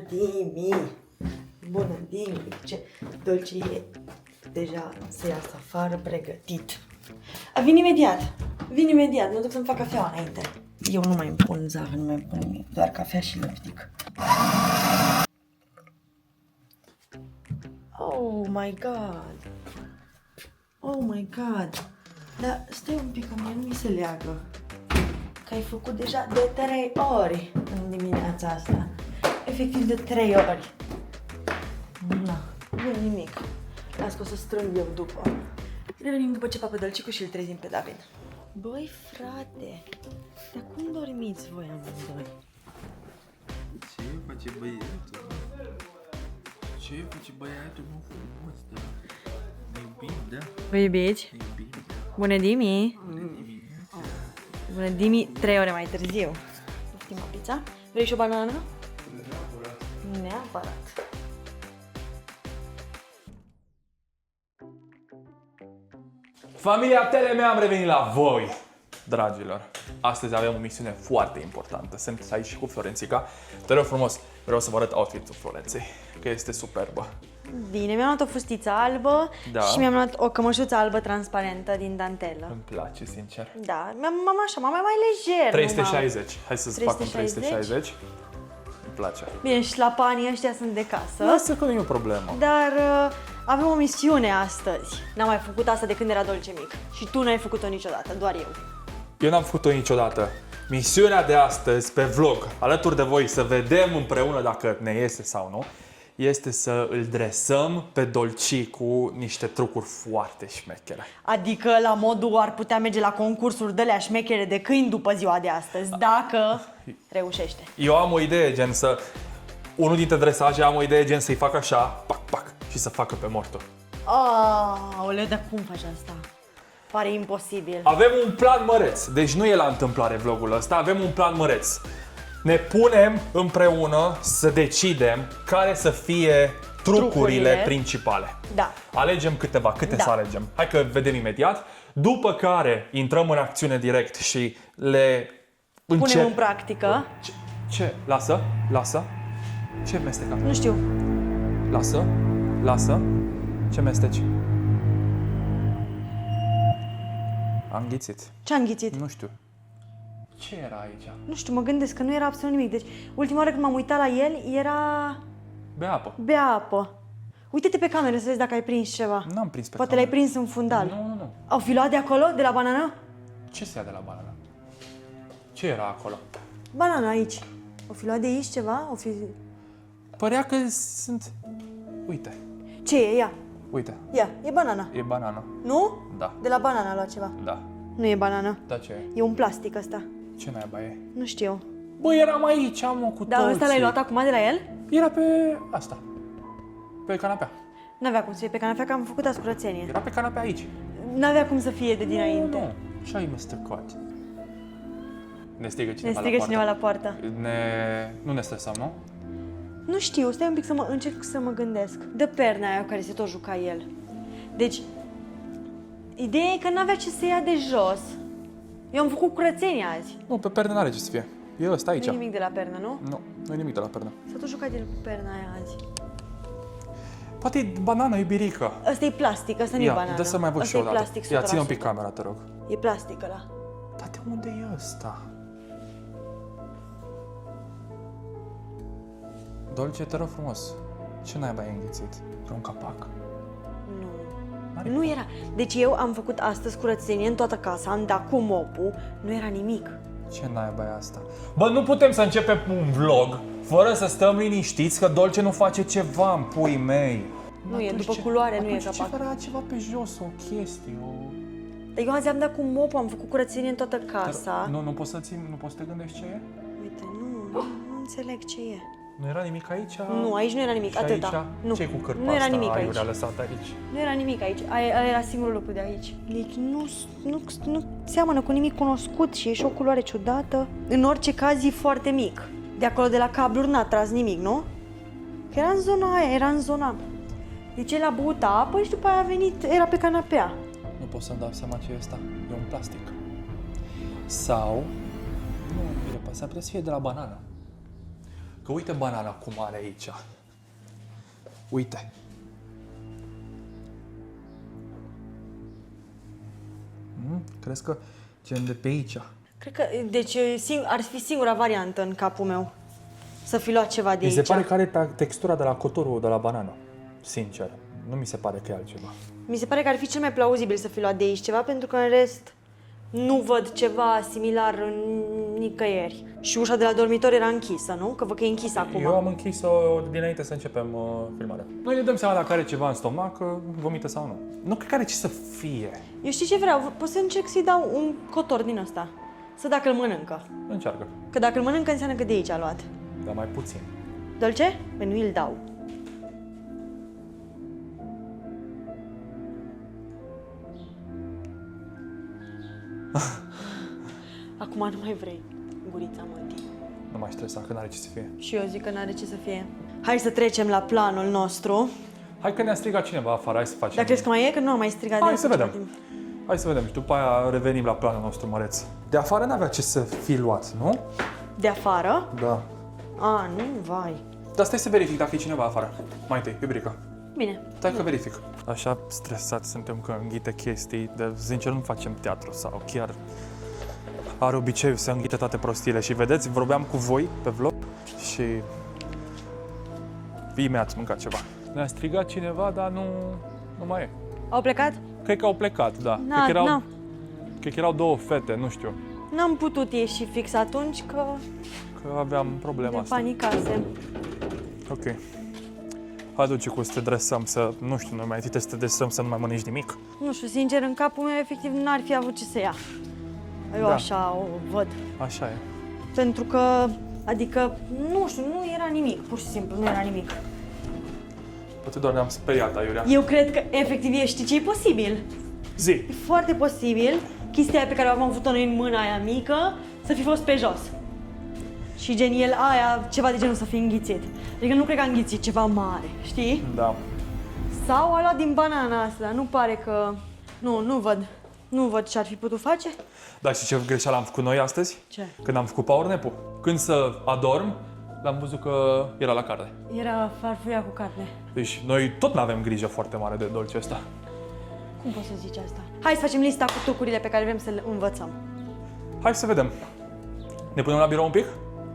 Dimi! Bună, Dimi! Ce Dolce e deja să iasă afară pregătit. Vin imediat! Vin imediat! Mă duc să-mi fac cafea înainte. Eu nu mai îmi pun zahăr, nu mai îmi pun nimic. Doar cafea și lăptic. Oh my god! Oh my god! Dar stai un pic, că mie nu mi se leagă. Că ai făcut deja de 3 ori în dimineața asta. Efectiv de 3 ori. Na, nu nimic. Las că o să strâng eu după. Revenim după ce papă Dălcicu și îl trezim pe David. Băi, frate, dar cum dormiți voi amândoi? Ce face băiatul? Ce face băiatul, mă, frumos, da? Ne iubim, da? Vă iubiți? Ne iubim, da? Bună, Dimi! Bună dimineața! Bună, Dimi, 3 ore mai târziu. Poftim o pizza? Vrei și o banană? Neapărat. Neapărat. Familia Telemea, am revenit la voi, dragilor. Astăzi avem o misiune foarte importantă. Sunt aici și cu Florențica. Te rog frumos, vreau să vă arăt outfit-ul Florenței, că este superbă. Bine, mi-am luat o fustiță albă Da. și mi-am luat o cămășuță albă transparentă din dantelă. Îmi place, sincer. Da, m-am așa, m-am mai lejer. 360. Hai să-ți fac un 360? 360. Îmi place. Bine, șlapanii ăștia sunt de casă. Lasă că nu e o problemă. Dar avem o misiune astăzi. N-am mai făcut asta de când era Dolce mic. Și tu n-ai făcut-o niciodată, doar eu. Eu n-am făcut-o niciodată. Misiunea de astăzi, pe vlog, alături de voi, să vedem împreună dacă ne iese sau nu, este să îl dresăm pe Dolci cu niște trucuri foarte șmechere. Adică la modul ar putea merge la concursuri de-alea șmechere de câini după ziua de astăzi, dacă reușește. Eu am o idee, gen să... Unul dintre dresaje am o idee, gen să-i fac așa, pac, pac, și să facă pe mortul. Aoleu, dar cum faci asta? Pare imposibil. Avem un plan măreț, deci nu e la întâmplare vlogul ăsta, avem un plan măreț. Ne punem împreună să decidem care să fie trucurile principale. Da. Alegem câte Da. să alegem. Hai că vedem imediat. După care intrăm în acțiune direct și le Punem în practică. Ce? Lasă? Lasă? Ce mesteca? Nu știu. Lasă? Lasă? Ce mesteci? Am ghițit. Ce-a înghițit? Nu știu. Ce era aici? Nu știu, mă gândesc că nu era absolut nimic. Deci, ultima oară când m-am uitat la el, era... Bea apă. Bea apă. Uite-te pe cameră să vezi dacă ai prins ceva. N-am prins pe Poate l-ai cameră. prins în fundal. Nu. Au fi luat de acolo, de la banană? Ce se ia de la banană? Ce era acolo? Banana aici. Au fi luat de aici ceva? Au fi... Părea că sunt... Uite, Ce e? Ia. uite. Ia. E banana. E banană. Nu? Da. De la banana a luat ceva. Da. Nu e banana. Da, ce e? E un plastic ăsta. Ce naiba e? Nu știu. Bă, eram aici, mă, cu Dar ăsta l-ai luat acum de la el? Era pe asta. Pe canapea. N-avea cum să fie pe canapea, că am făcut azi curățenie. Era pe canapea aici. N-avea cum să fie de dinainte. Nu. Ce ai mestecat? Ne strigă Ne cineva strigă la cineva poartă. la poartă. Nu ne stresăm, nu? Nu știu, stai un pic să încerc să mă gândesc. Dă perna aia cu care se tot juca el. Deci, ideea e că n-avea ce să ia de jos. Eu am făcut curățenie azi. Nu, pe pernă n-are ce să fie. E ăsta aici. Nu e nimic de la pernă, nu? Nu e nimic de la pernă. S-a tot jucat el cu perna aia azi. Poate e banană, e birică. Ăsta e plastic, ăsta nu e banană. Dă să mai văd și Ăsta eu e o dată. plastic, Ia, ține un 100%. pic camera, te rog. E plastic ăla. Dar de unde e ăsta? Dolce, te rog frumos. Ce naiba ai înghițit? Pe un capac? Nu. N-are Nu era. Deci eu am făcut astăzi curățenie în toată casa, am dat cu mopul, nu era nimic. Ce naiba e asta? Bă, nu putem să începem un vlog fără să stăm liniștiți că Dolce nu face ceva în puii mei. Nu e, Atunci după culoare nu e atunci capac. ce era ceva pe jos, o chestie, o... Dar eu azi am dat cu mopul, am făcut curățenie în toată casa. Nu poți să nu poți să te gândești ce e? Uite, nu înțeleg ce e. Nu era nimic aici? Nu, aici nu era nimic, Și atâta. aici? Nu. Ce-i cu cârpa Nu era asta? nimic aici. Aiurea lăsat aici. Nu era nimic aici, aia era singurul lucru de aici. Deci nu seamănă cu nimic cunoscut și e și o culoare ciudată. În orice caz e foarte mic. De acolo de la cabluri n-a tras nimic, nu? Că era în zona aia, era în zona... Deci el a băut apă și după aia a venit, era pe canapea. Nu pot să-mi dau seama ce e ăsta. E un plastic. Sau... Nu, bine, s-ar putea să fie de la banană. Că uite banana cum are aici. Uite. Crezi că gen de pe aici? Cred că, deci, ar fi singura variantă în capul meu. Să fi luat ceva de Mi se aici. pare că are textura de la cotorul de la banană. Sincer. Nu mi se pare că e altceva. Mi se pare că ar fi cel mai plauzibil să fi luat de aici ceva, pentru că în rest nu văd ceva similar în nicăieri. Și ușa de la dormitor era închisă, nu? Că văd că e închisă acum. Eu am închis-o dinainte să începem filmarea. Noi ne dăm seama dacă are ceva în stomac, vomită sau nu. Nu cred că are ce să fie. Eu știi ce vreau? Pot să încerc să-i dau un cotor din ăsta. Să dacă îl mănâncă. Încearcă. Că dacă îl mănâncă înseamnă că de aici a luat. Dar mai puțin. Dolce? Păi nu îl dau. Acum nu mai vrei gurița mântii. Nu mai stresa, că n-are ce să fie. Și eu zic că n-are ce să fie. Hai să trecem la planul nostru. Hai că ne-a strigat cineva afară, hai să facem. Dar crezi că mai e? Că nu am mai strigat de Hai să ceva vedem. timp. Hai să vedem și după aia revenim la planul nostru măreț. De afară n-avea ce să fi luat, nu? De afară? Da. A, nu, vai. Dar stai să verific dacă e cineva afară. Mai întâi, iubica. Bine. Stai că verific. Așa stresați suntem că înghite chestii, de sincer nu facem teatru sau chiar are obiceiul să înghite toate prostiile. Și vedeți, vorbeam cu voi pe vlog și mi-ați mâncat ceva. Ne-a strigat cineva, dar nu mai e. Au plecat? Cred că au plecat, da. Cred că erau două fete, nu știu. N-am putut ieși fix atunci că Că aveam problema asta. panicasem. Ok. Hai duce cu să te dresăm, să, nu știu, noi mai întâi să te dresăm să nu mai mănânci nimic. Nu știu, sincer, în capul meu efectiv n-ar fi avut ce să ia. Eu Da. așa o văd. Așa e. Pentru că, adică, nu știu, nu era nimic, pur și simplu, nu era nimic. Poate doar ne-am speriat, aiurea. Eu cred că efectiv știi ce e posibil. Zi! E foarte posibil chestia aia pe care am avut-o noi în mâna aia mică să fi fost pe jos. Și gen el aia, ceva de genul să fi înghițit. Adică nu cred că a înghițit ceva mare, știi? Da. Sau a luat din banana asta, nu pare că... Nu văd ce ar fi putut face. Dar știi ce greșeală am făcut noi astăzi? Ce? Când am făcut power nap-ul. Când să adorm, l-am văzut că era la carne. Era farfuria cu carne. Deci noi tot n-avem grijă foarte mare de dolce ăsta. Cum poți să zici asta? Hai să facem lista cu trucurile pe care vrem să le învățăm. Hai să vedem. Ne punem la birou un pic?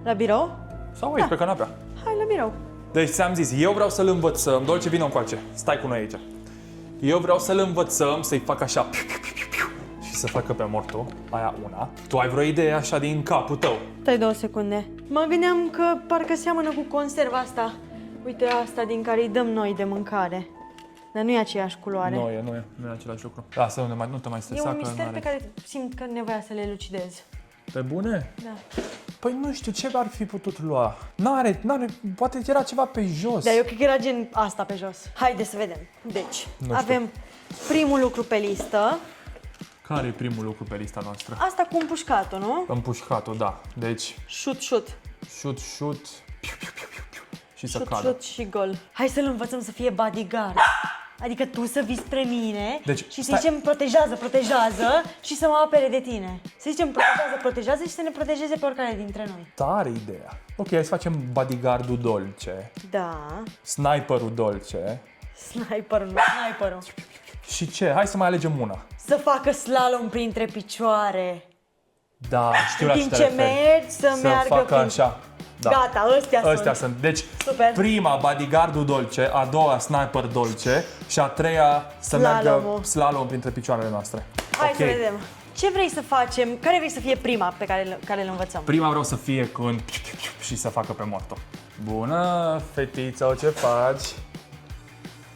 La birou? Sau aici, Da. pe canapea? Hai la birou. Deci ți-am zis, eu vreau să-l învățăm. Dolce, vină încoace. Stai cu noi aici. Eu vreau să-l învățăm să-i fac așa piu, piu, piu, piu, piu, și să facă pe mortul. Aia una. Tu ai vreo idee așa din capul tău? Stai 2 secunde. Mă gândeam că parcă seamănă cu conserva asta. Uite asta din care îi dăm noi de mâncare. Dar nu e aceeași culoare. Nu e același lucru. Lasă, nu te mai E stresa un că mister n-are. pe care simt că nevoia să le elucidez. Pe bune? Da. Păi nu știu, ce ar fi putut lua? N-are, poate era ceva pe jos. Dar eu cred că era gen asta pe jos. Haide să vedem. Deci, știu. avem primul lucru pe listă. Care e primul lucru pe lista noastră? Asta cu împușcatul, nu? Împușcatul, da. Deci, Shoot, shoot, piu, piu, piu, piu, piu, și să shoot, cadă. shoot și gol. Hai să-l învățăm să fie bodyguard. Adică tu să vii spre mine Deci, și să stai. zicem protejează și să mă apere de tine. Să zicem protejează și să ne protejeze pe oricare dintre noi. Tare ideea. Ok, hai să facem bodyguardul dolce, Da, sniperul dolce sniperul. și ce? Hai să mai alegem una. Să facă slalom printre picioare. Da, știu la În ce timp te ce referi. mergi, să Să meargă facă prin... așa. Da. Gata, ăstea sunt. Deci, Super. prima, bodyguardul dolce, a doua, sniper dolce și a treia, să Slalomul. meargă slalom printre picioarele noastre. Hai Ok. să vedem. Ce vrei să facem? Care vrei să fie prima pe care îl învățăm? Prima vreau să fie cu un și să facă pe morto. Bună, fetiță, ce faci?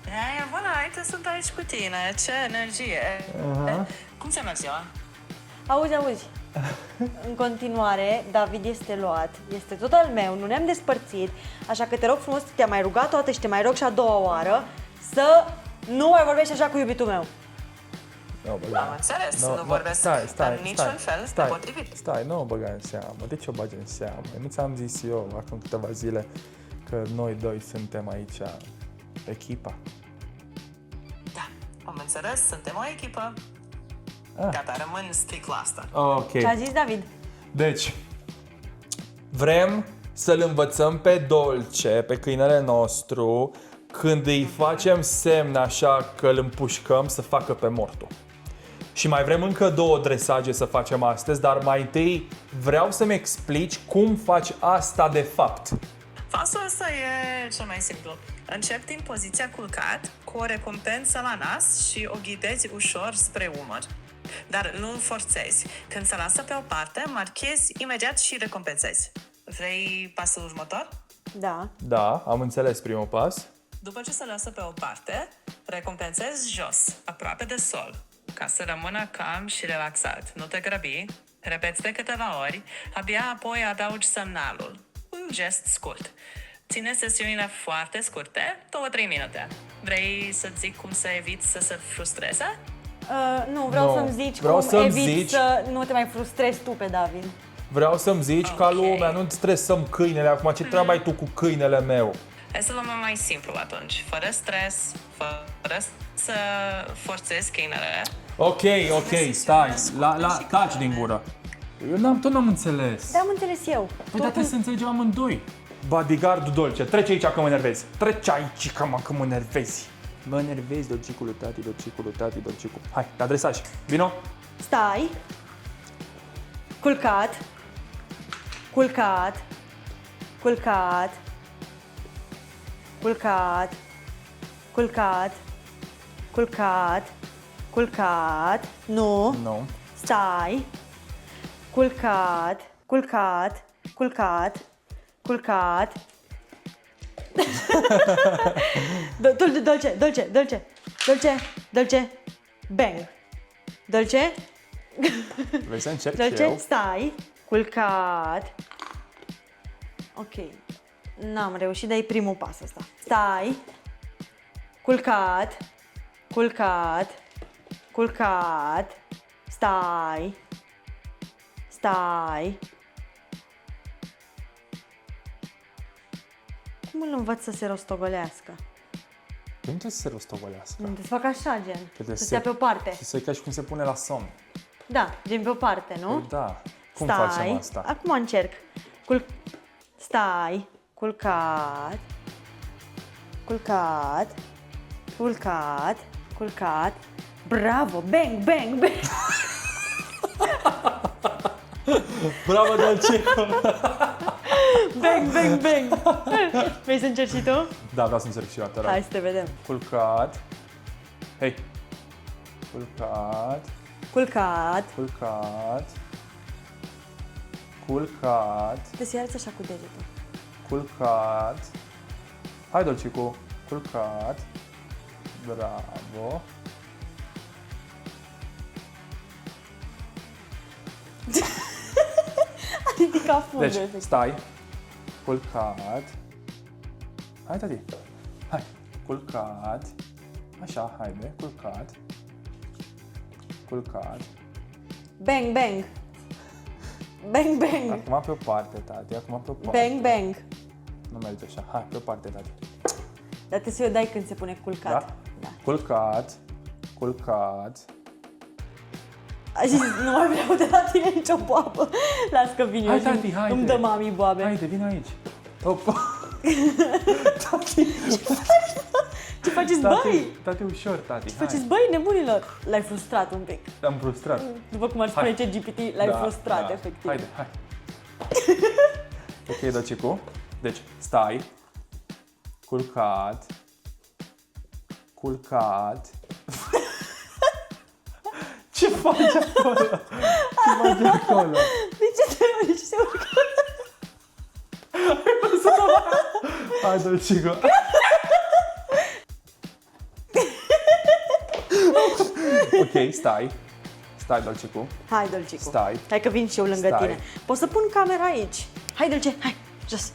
E, bună, uite, sunt aici cu tine. Ce energie. Cum ți-a mers ziua? Auzi. În continuare, David este luat, este tot al meu, nu ne-am despărțit, așa că te rog frumos, te-am mai rugat o dată și te mai rog și a doua oară să nu mai vorbești așa cu iubitul meu. Am înțeles, nu vorbesc în niciun fel nepotrivit. Stai, nu o băga în seamă. De ce o bagi în seamă? Nu ți-am zis eu acum câteva zile că noi doi suntem aici echipa? Da, am înțeles, suntem o echipă. Gata, rămân strict la asta. Ok. Ce a zis David? Deci, vrem să-l învățăm pe Dolce, pe câinele nostru, când îi facem semn așa că îl împușcăm să facă pe mortul. Și mai vrem încă 2 dresaje să facem astăzi, dar mai întâi vreau să-mi explici cum faci asta de fapt. Pasul ăsta e cel mai simplu. Începi din poziția culcat, cu o recompensă la nas și o ghidezi ușor spre umăr. Dar nu forțezi. Când se lasă pe o parte, marchezi imediat și recompensezi. Vrei pasul următor? Da. Da, am înțeles primul pas. După ce se lasă pe o parte, recompensezi jos, aproape de sol, ca să rămână calm și relaxat. Nu te grăbi, repeți de câteva ori, abia apoi adaugi semnalul. Un gest scurt. Ține sesiunile foarte scurte, 2-3 minute. Vrei să-ți zic cum să eviți să se frustreze? Nu, vreau Nu, să-mi zici vreau cum să-mi eviți zici- să nu te mai frustrezi tu pe David. Vreau să-mi zici ca Ok. lumea, nu stresăm câinele acum, ce treabă ai tu cu câinele meu? Hai să luăm mai simplu atunci, fără stres, fără să forțezi câinele. Ok, stai, taci din gură. Eu tot n-am înțeles. Da, am înțeles eu. Păi dar trebuie să înțelegem amândoi. Bodyguardul Dolce, trece aici că mă enervezi. Trece aici că mă enervezi. Mă enervezi, Dolcicul tati, Dolcicul tati, Dolcicul. Hai, te adresaj. Vino. Stai. Culcat. Culcat. Culcat. Culcat. Culcat. Culcat. Culcat. Nu. Nu. Stai. Culcat. Culcat. Culcat. Culcat. Dolce, dolce, dolce. Dolce, dolce. Bang. Dolce. Vrei să încerc Dolce, eu? stai. Culcat. Ok. N-am reușit, dar e primul pas ăsta. Stai. Culcat. Culcat. Culcat. Stai. Stai. Cum îl învăț să se rostogolească? Nu trebuie să se rostogolească. Nu, să fac așa, gen. Trebuie Să stea pe o parte. Și să-i ca și cum se pune la somn. Da, gen pe o parte, nu? Păi da. Cum Stai. facem asta? Acum încerc. Stai. Culcat. Culcat. Culcat. Culcat. Bravo! Bang, bang, bang! Bravo, Dolcico! Bang, bang, bang! Vrei să încerci și tu? Da, vreau să încerc și eu, te rog. Hai să te vedem. Culcat. Hei. Culcat. Culcat. Culcat. Culcat. Te să arăți așa cu degetul. Culcat. Hai, Dolcicu. Culcat. Bravo. A ridicat fundul. Deci, stai. Culcat. Hai, tati. Hai. Culcat. Așa, haide. Culcat. Culcat. Bang, bang! Bang, bang! Acum pe o parte, tati. Acum pe o parte. Bang, bang! Nu merge așa. Hai, pe o parte, tati. Dar trebuie să o dai când se pune culcat. Da? Culcat. Culcat. A zis, nu mai vreau de la tine nicio boabă. Las că vin eu Hai, și tati, haide. îmi dă mami boabe. Haide, vin aici. Opa. Ce faceți, Tati, băi? tati, ușor, tati. Ce faceți, băi, nebunilor? L-ai frustrat un pic. Am frustrat. După cum ar spune Hai. ChatGPT, l-ai frustrat, efectiv. Haide, hai. Ok, Dolcicu. Deci, stai. Culcat. Culcat. Ce faci acolo? Ce faci acolo? De ce te se urcă? Hai, Dolcicu. Ok, stai. Stai, Dolcicu. Hai, Dolcicu. Stai. Hai că vin și eu lângă Stai. tine. Poți să pun camera aici. Hai, Dolce, hai, jos.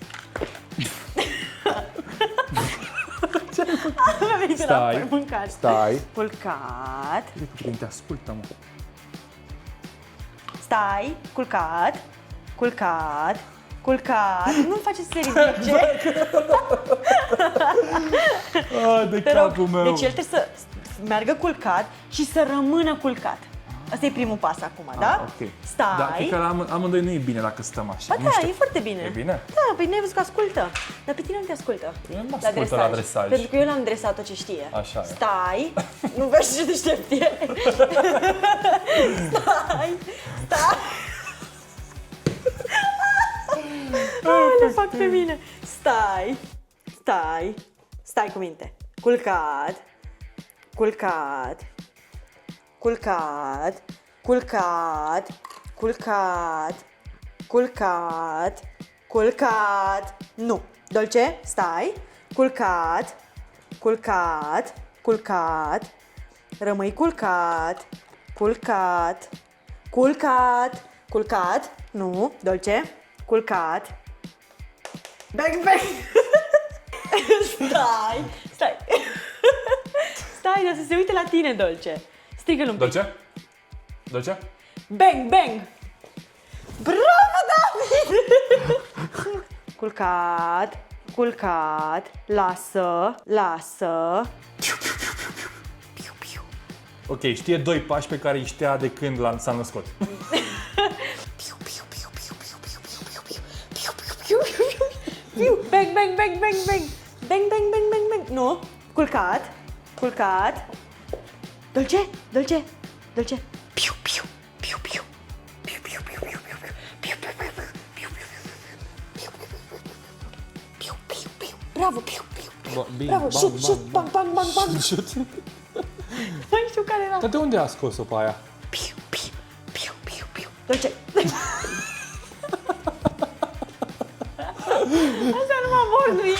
Am venit de la Stai. mâncare. Stai. Culcat. Uite, te ascultă, mă. Stai. Culcat. Culcat. Culcat. Nu-mi face să se ridice. Ah, de Te rog. capul meu. Deci el trebuie să meargă culcat și să rămână culcat. Asta e primul pas acum, da? Ok. Stai. Dar cred că la amândoi nu e bine dacă stăm așa. Ba nu da, știu. e foarte bine. E bine? Da, păi n-ai văzut că ascultă. Dar pe tine nu te ascultă. Eu nu ascultă la dresaj. Pentru că eu l-am dresat tot ce știe. Așa e. Stai. Nu vezi ce deștept e. Stai. Le fac pe mine. Stai cu minte. Culcat. Nu. Dolce, stai. Culcat. Rămâi culcat. Nu. Dolce. Culcat. Bang. Stai. Stai, dar să se uite la tine, Dolce. Strigă-l un pic. Dolce? Bang. Bravo, David! Culcat. Lasă. Ok, știe 2 pași pe care îi știa de când s-a născut. Bang. Nu. Culcat. Dolce. Bravo. Bravo. Shoot. Bang. Shoot. Mai știu care era. Dar de unde a scos-o pe aia? Dolce. Asta numai mordui.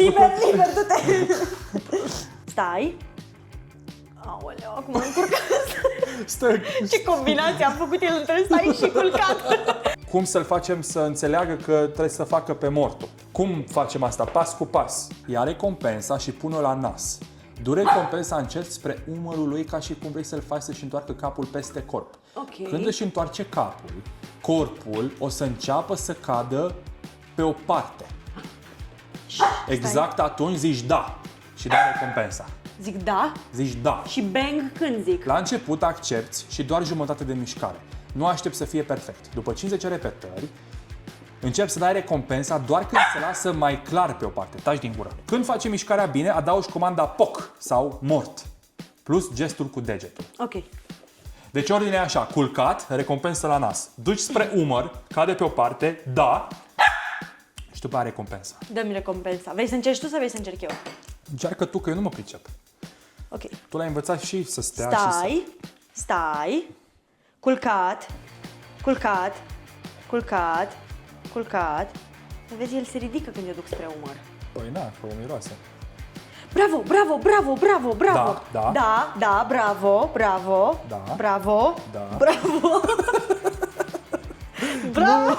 Liber, du-te. Stai. Aoleu, acum am încurcat. Stai. Ce combinație am făcut el între stai și culcat. Cum să-l facem să înțeleagă că trebuie să facă pe mortul? Cum facem asta? Pas cu pas. Ia recompensa și pune-o la nas. Du recompensa încet spre umărul lui ca și cum vrei să-l faci să-și întoarcă capul peste corp. Ok. Când își întoarce capul, corpul o să înceapă să cadă pe o parte. Exact atunci zici da și dai recompensa. Zic da Zici da. și bang când zic. La început accepti și doar jumătate de mișcare. Nu aștept să fie perfect. După 50 repetări, începi să dai recompensa doar când se lasă mai clar pe o parte. Taci din gură. Când face mișcarea bine, adaugi comanda POC sau mort. Plus gestul cu degetul. Ok. Deci ordinea e așa. Culcat, recompensă la nas. Duci spre umăr, cade pe o parte, da. Și după aia recompensa. Dă-mi recompensa. Vrei să încerci tu sau vrei să încerc eu? Încearcă tu, că eu nu mă pricep. Ok. Tu l-ai învățat și să stea și să... Stai. Culcat. Vezi, el se ridică când eu duc spre umăr. Păi na, că o miroase. Bravo. Da. Da, bravo. Da. Bravo. Da. Bravo.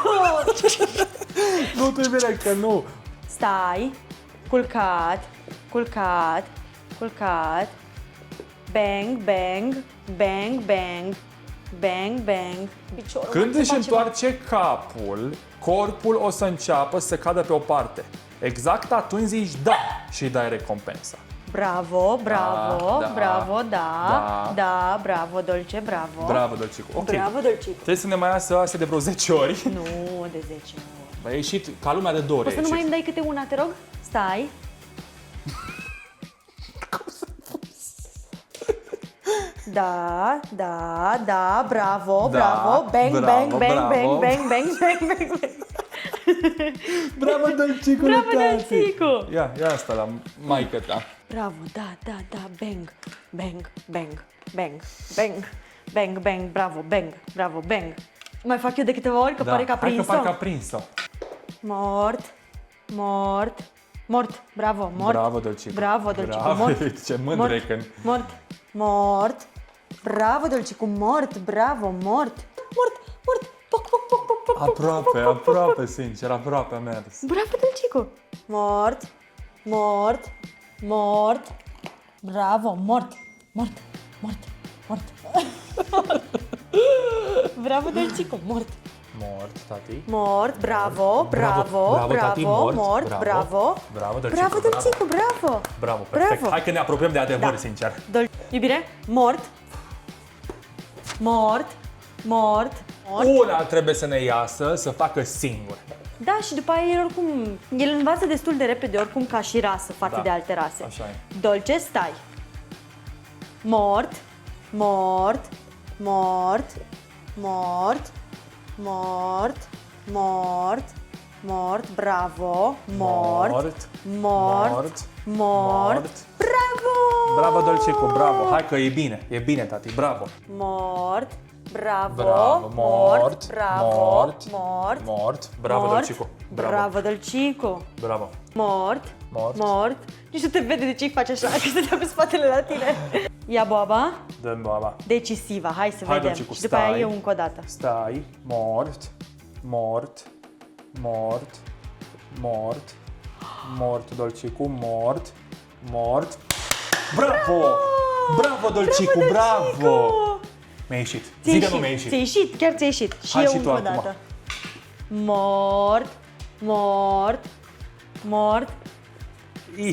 Nu te vine că nu. Stai. Culcat. Bang. Piciorul. Când mai își face ceva. întoarce capul, corpul o să înceapă să cadă pe o parte. Exact atunci zici da și îi dai recompensa. Bravo, Da. bravo, Dolce, bravo. Bravo, Dolcicu. Ok. Bravo, Dolcicu. Trebuie să ne mai iasă astea de vreo 10 ori. Nu, de 10 ori. Băi, a ieșit ca lumea de 2 ori. Poți să nu mai îmi dai câte una, te rog? Stai. Da, bravo. Bang. Bravo, Dolcicu. Bravo, Dolcicu. Ia asta la maică ta. Bravo, da, bang, bravo, bang. Mai fac eu de câteva ori, că pare că a hai că prins-o. parcă a prins-o. Mort, bravo, Bravo, Dolcicu. Bravo, Dolcicu, Bravo. mort. Ce mândre când... Mort. Bravo, Dolcicu, mort. Poc. Aproape, sincer, aproape a mers. Bravo, Dolcicu. Mort. Bravo, mort. Bravo, Dolcicu, mort. Mort, tati. Mort, bravo, tati, mort. bravo. Bravo, Dolcicu. Bravo, Dolcicu, bravo. Bravo, perfect. Bravo. Hai că ne apropiem de adevăr, Da. sincer. Iubire, mort. Mort. Una trebuie să ne iasă, să facă singur. Da, și după aia el oricum, el învață destul de repede oricum ca și rasă față Da, de alte rase. așa e. Dolce, stai. Mort. Bravo. Mort. Bravo! Bravo, Dolcicu, bravo. Hai că e bine, tati, bravo. Mort. Bravo. Bravo, mort. Bravo. Mort. Bravo, Dolcicu. Bravo, Dolcicu. Bravo. Mort. Nici nu te vede de ce-i faci așa, că stătea pe spatele la tine. Ia boaba. Dăm baba. Decisivă, hai să Hai, vedem. Dolcicu, Și după aia stai. eu încă o dată. Stai. Mort, Dolcicu, mort. Bravo, Dolcicu, bravo! Mi-a ieșit. Zi că nu mi-a ieșit. Ți-a ieșit, chiar ți-a ieșit. Și Hai eu și tu încă o acum. dată. Mort.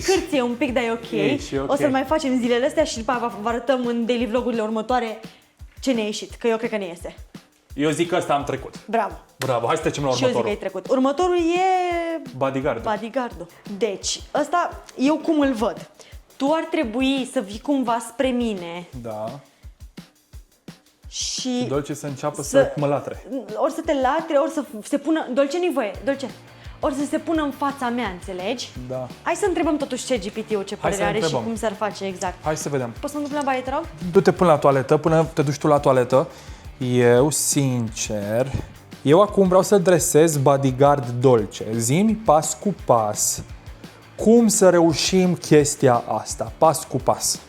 Cârție un pic, dar e ok. E și ok. O să-l mai facem zilele astea și după aia vă arătăm în daily vlogurile următoare ce ne-a ieșit, că eu cred că ne iese. Eu zic că ăsta am trecut. Bravo. Hai să trecem la Și eu zic că e următorul. trecut. Următorul e Bodyguard. Deci, ăsta, eu cum îl văd? Tu ar trebui să vii cumva spre mine Da. și Dolce să înceapă să mă latre. ori să te latre, ori să se pună... Dolce, nu-i voie, Dolce. Ori să se pună în fața mea, înțelegi? Da. Hai să întrebăm totuși ce GPT-ul ce părere să are și întrebăm. cum s-ar face exact. Hai să vedem. Poți să mă duc la baie, te rog? Du-te până la toaletă, până te duci tu la toaletă. Eu, sincer, acum vreau să dresez Bodyguard Dolce. Zi-mi pas cu pas cum să reușim chestia asta, pas cu pas.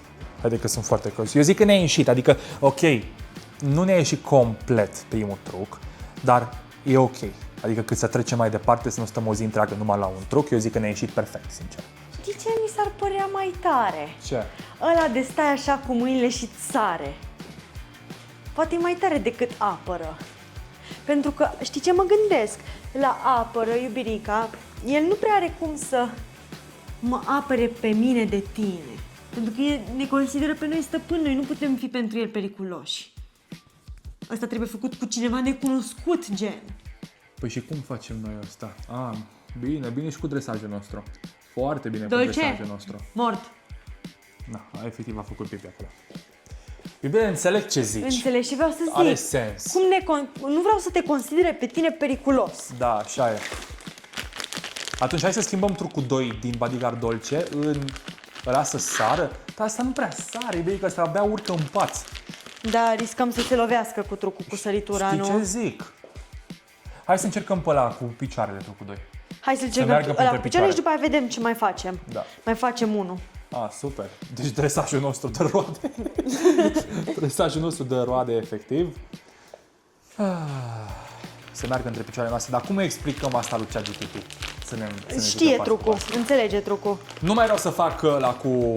Haide că sunt foarte curios. Eu zic că ne-a ieșit, adică, ok, nu ne-a ieșit complet primul truc, dar e ok. Adică cât să trecem mai departe, să nu stăm o zi întreagă numai la un truc, eu zic că ne-a ieșit perfect, sincer. Știi ce mi s-ar părea mai tare? Ce? Ăla de stai așa cu mâinile și sare. Poate e mai tare decât apără. Pentru că, știi ce mă gândesc? La apără, iubirica, el nu prea are cum să mă apere pe mine de tine. Pentru că el ne consideră pe noi stăpâni, noi nu putem fi pentru el periculoși. Asta trebuie făcut cu cineva necunoscut, gen. Păi și cum facem noi asta? Bine și cu dresajul nostru. Foarte bine cu Dolce, dresajul nostru. mort. Da, efectiv a făcut pipi acolo. E bine, înțeleg ce zici. Înțelegi și vreau să zic. Are sens. Nu vreau să te considere pe tine periculos. Da, așa e. Atunci hai să schimbăm trucul 2 din Bodyguard Dolce în ăla să sară. Dar asta nu prea sare, e bine că asta abia urcă în pat. Da, riscăm să se lovească cu trucul, cu săritura, Știi nu? ce zic? Hai să încercăm pe ăla cu picioarele, trucul 2. Hai să meargă încercăm printre ăla cu picioare picioare. și după aia vedem ce mai facem. Da. Mai facem unul. Super. Deci dresajul nostru de roade. Dresajul nostru de roade, efectiv. Se meargă între picioarele noastre. Dar cum explicăm asta lui ChatGPT? Să ne Știe ajute pas cu trucul, pas. înțelege trucul. Nu mai vreau să fac la cu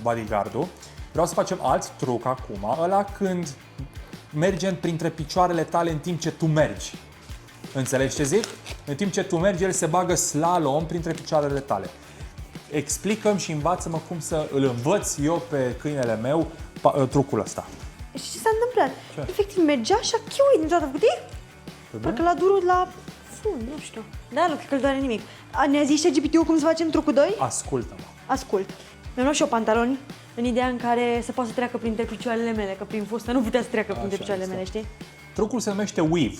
bodyguard-ul. Vreau să facem alt truc acum. Ăla când mergem printre picioarele tale în timp ce tu mergi. Înțelegi ce zic? În timp ce tu mergi, el se bagă slalom printre picioarele tale. Explică-mi și învață-mă cum să îl învăț eu pe câinele meu trucul ăsta. Și ce s-a întâmplat? Efectiv, mergea așa, chiui dintr-o dată, făcut, parcă l-a durut la fund, nu știu. Da, nu cred că îl doare nimic. Ne-a zis GPT-ul cum să facem trucul 2? Ascultă-mă. Ascult. Mi-am luat și eu pantaloni în ideea în care să poată să treacă printre picioarele mele, că prin fustă nu putea să treacă printre picioarele mele, știi? Trucul se numește weave,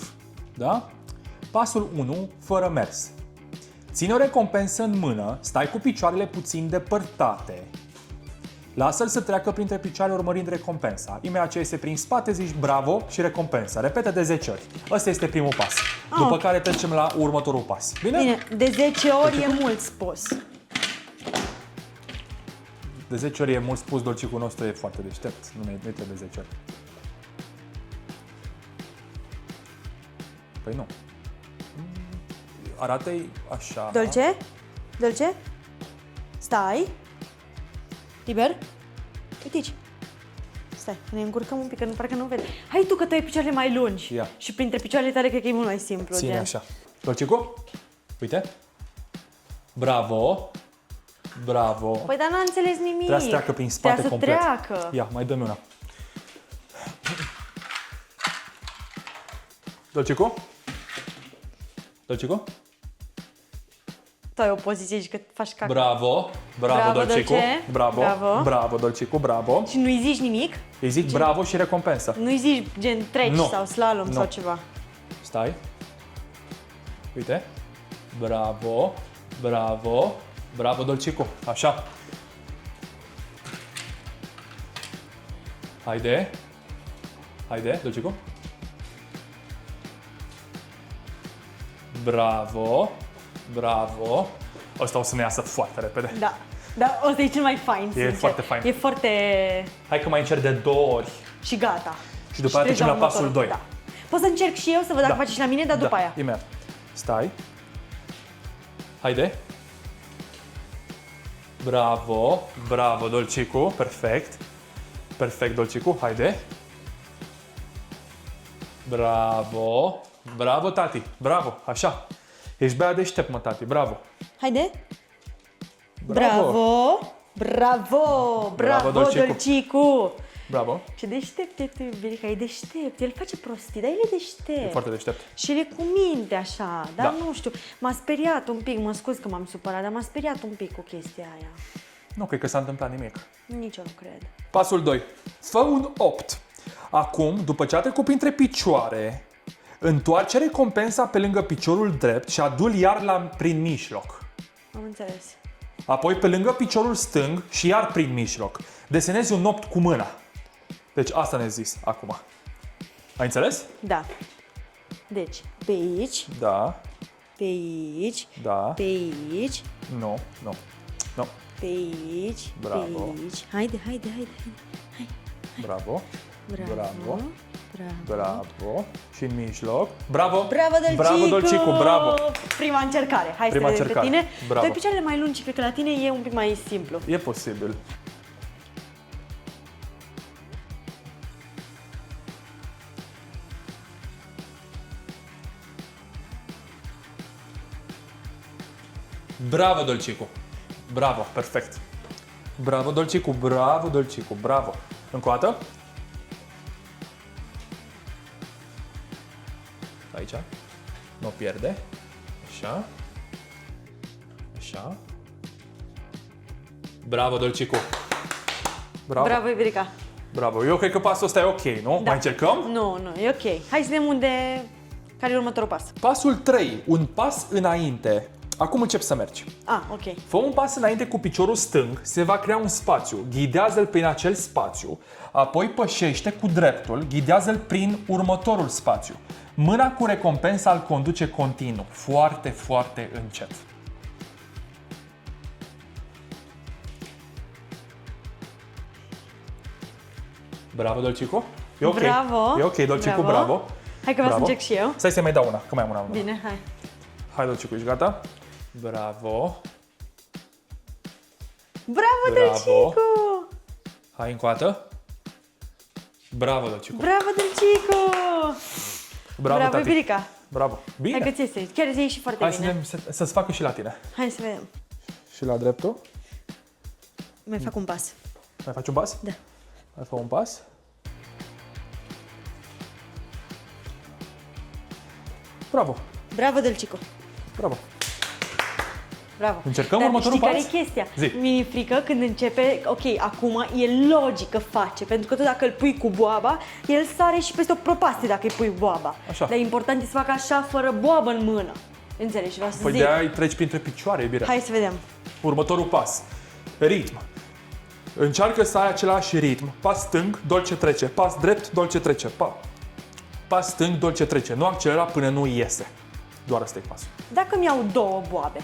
da? Pasul 1, fără mers. Ține o recompensă în mână, stai cu picioarele puțin depărtate, lasă-l să treacă printre picioare urmărind recompensa. Imediat ce iese prin spate, zici bravo și recompensa. Repetă de 10 ori. Ăsta este primul pas. După care trecem la următorul pas. Bine? Bine, de 10 ori e mult spus. De 10 ori e mult spus, Dolcicul nostru e foarte deștept. Nu trebuie 10 ori. Păi nu. Arată-i așa. Dolce? Dolce? Stai. Liber? Uite aici. Stai, ne încurcăm un pic, că parcă nu vede. Hai tu că tu ai picioarele mai lungi. Ia. Și printre picioarele tale cred că e mult mai simplu. Ține gen. așa. Dolcicu? Uite. Bravo. Bravo. Păi dar n-a înțeles nimic. Trebuia să treacă prin spate Trebuia complet. să treacă. Ia, mai dă-mi una. Dolcicu? Dolcicu? Tu ai o poziție și că faci caca. Bravo. Bravo, Bravo, Dolcicu. Dolce. Bravo. Bravo. Bravo, Dolcicu. Bravo. Și nu-i zici nimic? Îi zic bravo și recompensă. Nu-i zici gen treci Nu. sau slalom Nu. sau ceva. Stai. Uite. Bravo. Bravo. Bravo, Dolcicu. Așa. Haide. Haide, Dolcicu. Bravo. Bravo. Ăsta o să ne iasă foarte repede. Da. Da, ăsta e cel mai fain, sincer. foarte fain. E foarte... Hai că mai încerc de 2 ori. și gata. Și după aia treci trecem la următorul. pasul 2. Da. Pot să încerc și eu să văd dacă faci și la mine, dar după aia. Imediat. Stai. Haide. Bravo. Bravo, Dolcicu. Perfect. Perfect, Dolcicu. Haide. Bravo. Bravo, tati. Bravo. Așa. Ești bea deștept, mă, tati. Bravo. Haide. Bravo. Bravo. Bravo. Bravo, Dolcicu. Dolcicu. Bravo. Ce deștept e tu, Iubirica, e deștept. El face prostii, dar el e deștept. E foarte deștept. Și el e cu minte așa, dar Da. nu știu, m-a speriat un pic, mă scuz că m-am supărat, dar m-a speriat un pic cu chestia aia. Nu cred că s-a întâmplat nimic. Nici eu nu cred. Pasul 2. Fă un 8. Acum, după ce a trecut printre picioare, întoarce recompensa pe lângă piciorul drept și adu-l iar prin mijloc. Am înțeles. Apoi pe lângă piciorul stâng și iar prin mijloc. Desenezi un 8 cu mâna. Deci asta ne-a zis acum. Ai înțeles? Da. Deci, pe aici, Da, pe aici, da, pe aici, nu, nu, nu. pe aici, Bravo. pe aici. Haide, haide, haide, haide. Bravo, Bravo. bravo, Bravo. bravo. Și în mijloc. Bravo! Bravo, Dolcicu! Bravo, Dolcicu, bravo! Prima încercare. Hai Prima să vedem pe încercare. tine. Bravo. Tu ai picioarele mai lungi, cred că la tine e un pic mai simplu. E posibil. Bravo, Dolcicu! Bravo, perfect! Bravo, Dolcicu! Bravo, Dolcicu! Bravo! Încă o dată. Aici. Nu o pierde. Așa. Așa. Bravo, Dolcicu! Bravo! Bravo, Iubirica. Bravo! Eu cred că pasul ăsta e ok, nu? Da. Mai încercăm? Nu, nu, e ok. Hai să vedem unde... Care e următorul pas? Pasul 3. Un pas înainte. Acum încep să mergi. Ah, ok. Fă un pas înainte cu piciorul stâng, se va crea un spațiu. Ghidează-l prin acel spațiu, apoi pășește cu dreptul, ghidează-l prin următorul spațiu. Mâna cu recompensa îl conduce continuu, foarte, foarte încet. Bravo, Dolcicu. E ok. Bravo. E ok, Dolcicu, bravo. Hai că vreau să Bravo. încerc și eu. Stai să mai dau una, că mai am una. Bine, hai. Hai, Dolcicu, ești gata? Bravo. Bravo, Bravo. Dolcicu! Hai încă o dată. Bravo, Dolcicu. Bravo, Dolcicu! Bravo, tati. Iubirica. Bravo. Bine. Hai că ți este. Chiar ți ieși foarte Hai să bine. vedem, să-ți facă și la tine. Hai să vedem. Și la dreptul. Mai fac un pas. Mai faci un pas? Da. Mai fă un pas. Bravo. Bravo, Dolcicu. Bravo. Bravo. Încercăm Dar următorul știi pas? care e chestia? Zi. Mi-e frică când începe, ok, acum e logic că face, pentru că tu dacă îl pui cu boaba, el sare și peste o propastie dacă îi pui boaba. Așa. Dar e important să facă așa, fără boabă în mână. Înțelegi? Vreau să Păi zic. de-aia îi treci printre picioare, iubirea. Hai să vedem. Următorul pas. Ritm. Încearcă să ai același ritm. Pas stâng, dolce trece. Pas drept, dolce trece. Pas stâng, dolce trece. Nu accelera până nu iese. Doar ăsta e pasul. Dacă mi-au două boabe,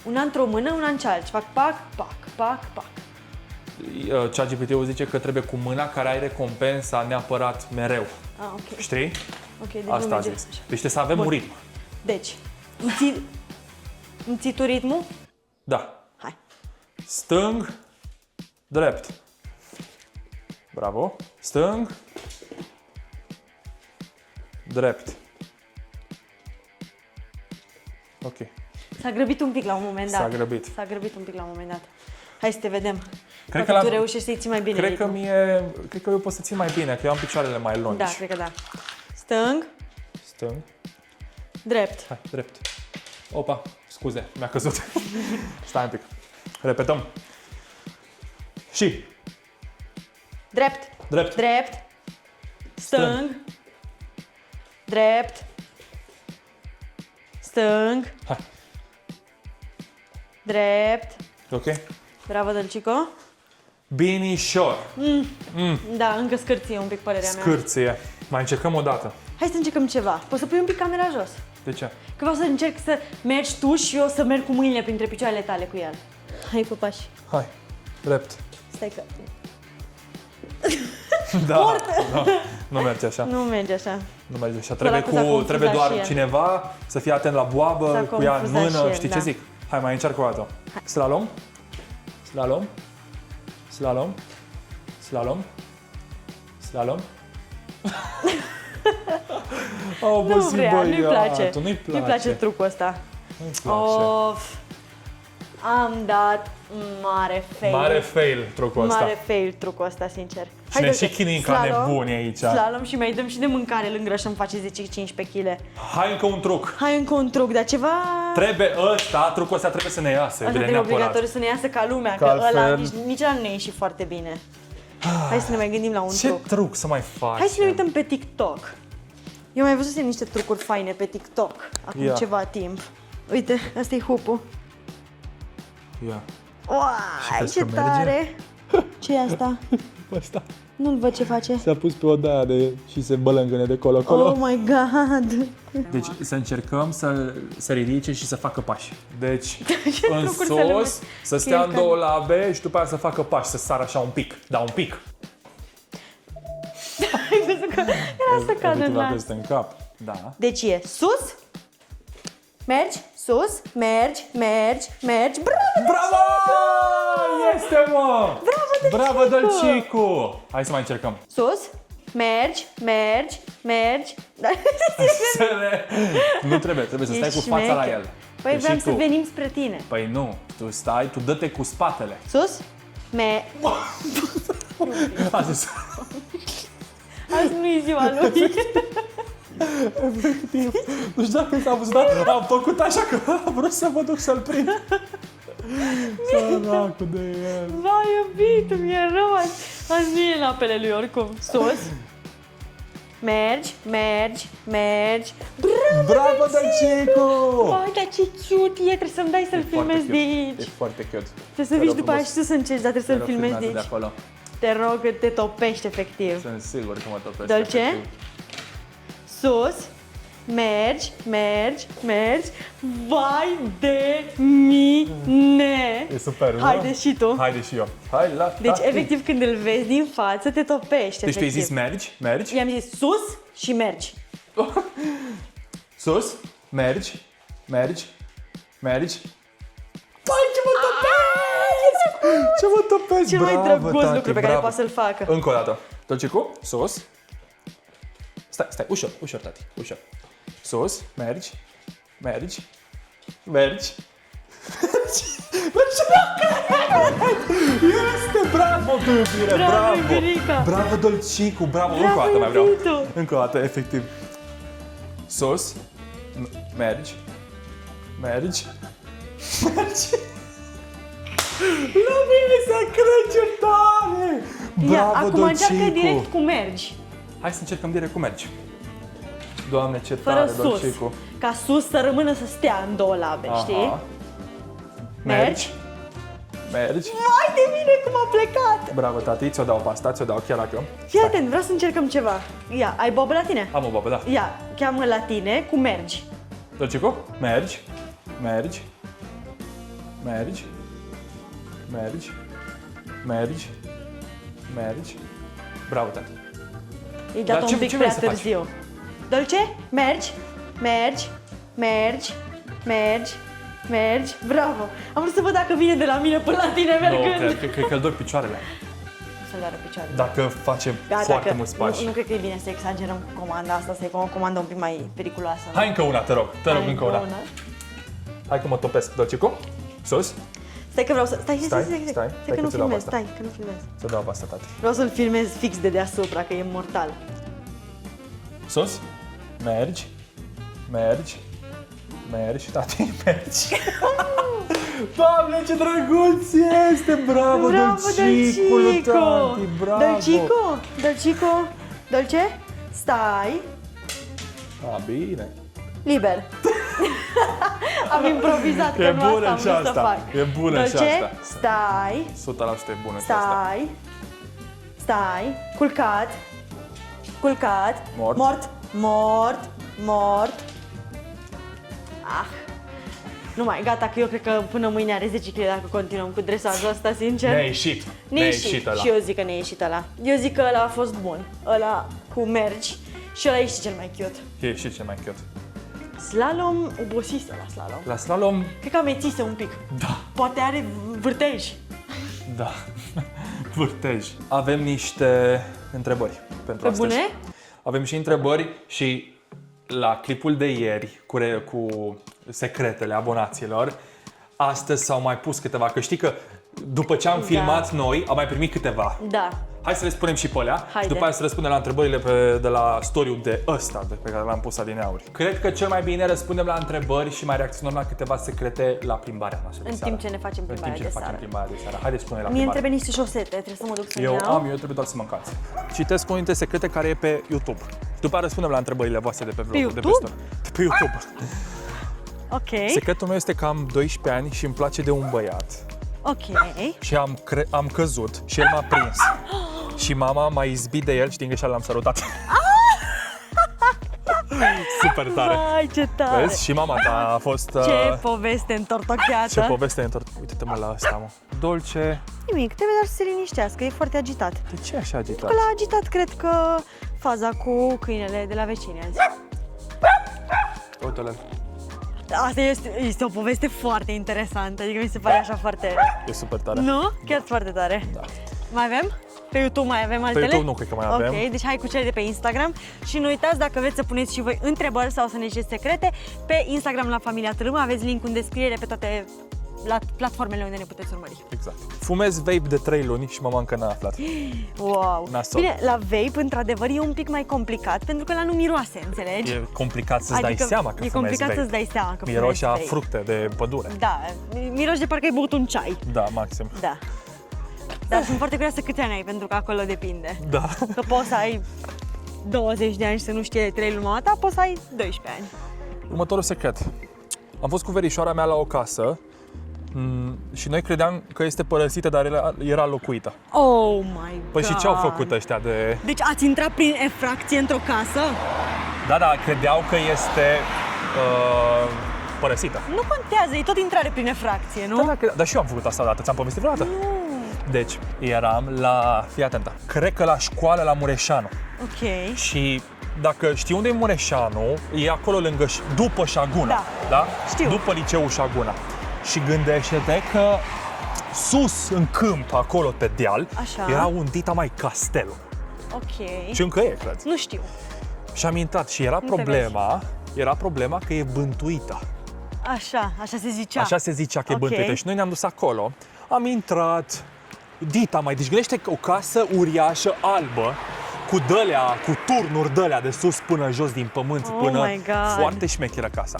una într-o mână, una în cealaltă, fac pac, pac, pac, pac. ChatGPT-ul zice că trebuie cu mâna care ai recompensa neapărat mereu. Ah, ok. Știi? Ok, deci nu Asta a merge zis. așa. Deci trebuie să avem Bun. un ritm. Deci, îmi ții tu ritmul? Da. Hai. Stâng, drept. Bravo. Stâng, drept. Ok. S-a grăbit un pic la un moment dat. S-a grăbit. S-a grăbit un pic la un moment dat. Hai să te vedem. Cred Poate că tu reușești să-i ții mai bine Cred că ritmul. cred că eu pot să țin mai bine, că eu am picioarele mai lungi. Da, cred că da. Stâng, Stâng. Drept. Hai, drept. Opa, scuze, mi-a căzut. Stai un pic. Repetăm. Și. Drept. Drept. Drept. Stâng. Drept. Stâng. Hai. Drept. Ok? Bravo, Dălcico. Binișor. Da, încă scârție un pic părerea mea. Scârție. Mai încercăm o dată. Hai să încercăm ceva. Poți să pui un pic camera jos? De ce? Că vreau să încerc să mergi tu și eu să merg cu mâinile printre picioarele tale cu el. Hai, păpași. Hai. Drept. Stai că... Da. Nu merge așa. Nu merge așa. Nu merge așa. Săracul s-a confuzat Trebuie doar și el. cineva să fie atent la boabă, S-a cu ea în confuzat și mână. el, Știi da. ce zic? Hai, mai încerc o dată. Slalom. Slalom. Slalom. Slalom. Slalom. Oh, Nu vrea, nu-i place. Nu-i place. Nu-i place trucul ăsta. Nu-i place. Of. Am dat mare fail. Mare fail trucul ăsta. Mare fail trucul ăsta, sincer. Și ne Dă-te. și chinuim ca Slalom, nebuni aici. Slalom și mai dăm și de mâncare lângă și îmi face 10-15 kg. Hai încă un truc. Hai încă un truc, dar ceva... Trebuie trucul ăsta trebuie să ne iasă. Asta evident, trebuie neapărat. obligatoriu să ne iasă ca lumea, Că că altfel- ăla nici ăla nu ne ieși foarte bine. Hai să ne mai gândim la un Ce truc. truc să mai faci? Hai să ne uităm pe TikTok. Eu mai văzusem niște trucuri faine pe TikTok acum Ia. ceva timp. Uite, ăsta e hupul. Ia. Uai, crezi ce că merge? tare! Ce e asta? Ăsta Nu-l văd ce face. s-a pus pe o daia și se bălângâne de colo-colo. Oh my god! Deci să încercăm să ridice și să facă pași. Deci în trucuri să le sus, să stea în Cred că- două labe și după aia să facă pași, să sară așa un pic. Da, un pic. Ai văzut că era să cadă în nas. în cap. Da. Deci e sus, mergi, sus, mergi, mergi. Bravo! Bravo! Este, mă! Bravo, Dălcicu! Dălcicu! Hai să mai încercăm. Sus, mergi. Da. Nu trebuie să stai cu Ești fața la șmecher. el. Păi Deci vreau și să tu. venim spre tine. Păi nu, tu stai, tu dă-te cu spatele. Sus, A zis. Azi nu e ziua lui. Nu știu dacă s-a văzut, dar am făcut așa că am vrut să mă duc să-l prind. Săracul de el. Vai, iubitul, mi-e rău azi nu e în apele lui oricum. Sus, mergi. Bravo, Dălcicu! Vai, dar ce cute e, trebuie să-mi dai să-l filmez de aici. E foarte cute. Trebuie să vii după aia și tu să încerci, dar trebuie să-l filmezi de de aici. acolo. Te rog, că te topești efectiv. Sunt sigur că mă topesc. Dolce? efectiv. Sus, mergi. Vai de mine! E super, nu? Haide și tu. Haide și eu. Hai la Deci, tati. efectiv, când îl vezi din față, te topești, Deci tu ai efectiv. zis mergi? I-am zis sus și mergi. Sus, mergi. Păi, ce mă topesc! Ce mă topesc, Cel mai bravo, drăguț tati, lucru pe care bravo. poate să-l facă. Încă o dată. Dolcicu, sus. Stai, ușor, tati, ușor. Sus, mergi. Este, bravo, tu iubire, Bravo, bravo. iubirica. Bravo, Dolcicu, bravo. Bravo, Încă o dată mai vreau. iubitul. Încă o dată, efectiv. Sus, mergi. La mine se crece tare! Ia, Bravo, acum încearcă Dolcicu. direct cu mergi. Hai să încercăm direct cu mergi. Doamne, ce Fără tare, sus. Dolcicu. Ca sus să rămână să stea în două labe, știi? Mergi. Vai de mine cum a plecat! Bravo, tati, ți-o dau pe asta, ți-o dau chiar dacă... Fii atent, vreau să încercăm ceva. Ia, ai bobă la tine? Am o babă, da. Ia, cheamă la tine cu mergi. Dolcicu, mergi. Bravo, tati. E dat Dar un pic ce prea vrei să faci? târziu. Dolce, mergi. Bravo. Am vrut să văd dacă vine de la mine până la tine Nu, mergând. cred că îl dor picioarele. Să-l doară picioarele. Dacă facem foarte mulți pași. Nu cred că e bine să exagerăm cu comanda asta, să e o comandă un pic mai periculoasă. nu? Hai încă una, te rog, Hai încă una. Hai că mă topesc, Dolcicu. Sus, Stai că vreau să... Stai Stai, că nu ți-o dau filmez, asta. stai că nu filmez. să dau pe asta, tati. Vreau să-l filmez fix de deasupra, că e mortal. Sus, mergi. Mergi, tati, mergi. Doamne, ce drăguț este! Bravo, Dolcicul, tati, bravo! Dolce, stai, Bine. liber. Am improvizat, că E nu bună asta am și vrut să asta. fac. E bună și Dolce, asta. stai, 100% e bună și asta. stai, culcat, mort. Nu mai, gata, că eu cred că până mâine are 10 kg dacă continuăm cu dresajul ăsta, sincer. Ne-a ieșit. Ne-a ieșit ăla. și eu zic că ne-a ieșit ăla. Eu zic că ăla a fost bun. Ăla cu mergi și ăla e și cel mai cute. E ieșit cel mai cute. Slalom, obosise la slalom. La slalom, Cred că amețise un pic. da. Poate are vârtej. Da. Vârtej. Avem niște întrebări pentru Pe astăzi. bune? Avem și întrebări și la clipul de ieri cu secretele abonaților, astăzi s-au mai pus câteva, că știi că după ce am filmat noi, am mai primit câteva. Da. Hai să le spunem și pe alea și Haide. după aia să răspundem la întrebările de la story-ul de ăsta pe care l-am pus adineauri. Cred că cel mai bine răspundem la întrebări și mai reacționăm la câteva secrete la plimbarea noastră de În seară. timp ce ne facem plimbarea de seară. plimbarea de seară. Haideți, spune la Mie îmi plimbare. trebuie niște șosete, trebuie să mă duc să-mi Eu iau. eu trebuie doar să mă încalț. Citesc unul dintre secrete care e pe YouTube. După aceea răspundem la întrebările voastre de pe vlog. YouTube? De pe story. Pe YouTube. Ok, Secretul meu este că am 12 ani și îmi place de un băiat. ok. Și am căzut și el m-a prins. Și mama m-a izbit de el și din greșeală l-am sărutat. Super tare. Vai, ce tare. Vezi? Și mama ta a fost... Ce poveste întortocheată. ce poveste într Uite-te mă la ăsta, mă. Dolce. Nimic, trebuie doar să se liniștească, e foarte agitat. De ce așa agitat? Că l-a agitat, cred că, faza cu câinele de la vecini azi. Uite-le. Asta este o poveste foarte interesantă, adică mi se pare așa foarte... E super tare. Nu? Chiar foarte tare. Da. Mai avem? Pe YouTube mai avem altele? YouTube nu cred că mai avem. Ok, deci hai cu cele de pe Instagram și nu uitați, dacă vreți să puneți și voi întrebări sau să ne ziceți secrete, pe Instagram la Familia Târâm aveți link în descriere pe toate platformele unde ne puteți urmări. Exact. Fumez vape de 3 luni și mama încă n-a aflat. Wow! Nasol. Bine, la vape, într-adevăr, e un pic mai complicat, pentru că la nu miroase, înțelegi? E complicat să-ți dai seama că e fumezi complicat vape. să-ți dai seama că Miroși fumezi a vape. fructe de pădure. Da, miroși de parcă ai băut un ceai. Da, maxim. Da. Dar sunt foarte curioasă câți ani ai, pentru că acolo depinde. Da. Că poți să ai 20 de ani și să nu știe de 3 luni mama ta, poți să ai 12 ani. Următorul secret. Am fost cu verișoara mea la o casă și noi credeam că este părăsită, dar era locuită. Oh my god! Păi și ce au făcut ăștia de... Deci ați intrat prin efracție într-o casă? Da, credeau că este părăsită. Nu contează, e tot intrare prin efracție, nu? Dar și eu am făcut asta odată. Ți-am povestit vreodată? Nu. Deci, eram la... Fii atentă. Cred că la școală la Mureșanu. Ok. Și dacă știi unde e Mureșanu, e acolo lângă, după Șaguna. Da. Știu. După liceul Șaguna. Și gândește-te că sus în câmp, acolo pe deal, Așa. era un dita mai castelul. Ok. Și încă e, cred. Nu știu. Și am intrat și era problema că e bântuită. Așa se zicea. Așa se zicea că e Ok. bântuită. Și noi ne-am dus acolo, am intrat, dita mai, deci gândește că o casă uriașă, albă, cu dălea, cu turnuri dălea de sus până jos din pământ, Oh până my God. foarte șmecheră casa.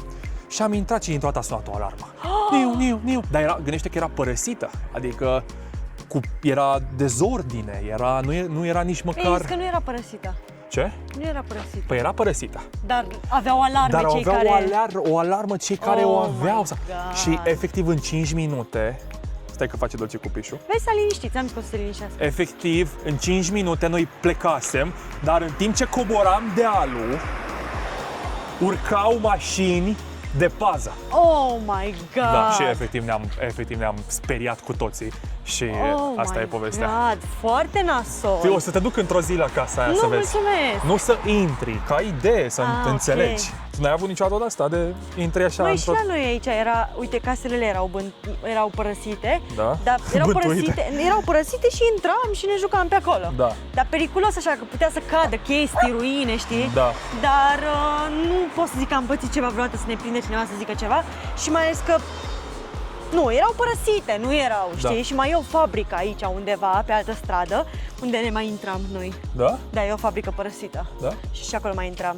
Și am intrat și dintr-o dată a sunat o alarmă. Niu. Dar gândește că era părăsită, adică era dezordine, nu era nici Ei, măcar... că nu era părăsită. Ce? Nu era părăsită. Păi era părăsită. Dar aveau alarme Dar cei aveau care... o alarmă cei care Oh o aveau. my God. Și efectiv în 5 minute, stai că face Dolce cu pișul, Vezi, s-a liniștit, ți-am zis că o să se liniștească. efectiv în 5 minute noi plecasem, dar în timp ce coboram dealul, urcau mașini de pază. Oh my god! Da, și efectiv ne-am speriat cu toții și asta e povestea. God, foarte nasol. Fii, o să te duc într-o zi la casa aia Nu, să vezi. mulțumesc. Nu să intri, ca idee, să Ah, înțelegi. ok. Tu n-ai avut niciodată asta de intri așa Noi și la noi aici era, uite, caselele erau părăsite, Da? dar Bântuite. erau părăsite și intram și ne jucam pe acolo. Da. Dar periculos așa, că putea să cadă chestii, ruine, știi? Da. Dar nu pot să zic că am pățit ceva vreodată să ne prinde cineva să zică ceva și mai ales că nu, erau părăsite, nu erau, știi? Da. Și mai e o fabrică aici undeva, pe altă stradă, unde ne mai intram noi. Da? Da, e o fabrică părăsită. Da? Și acolo mai intram.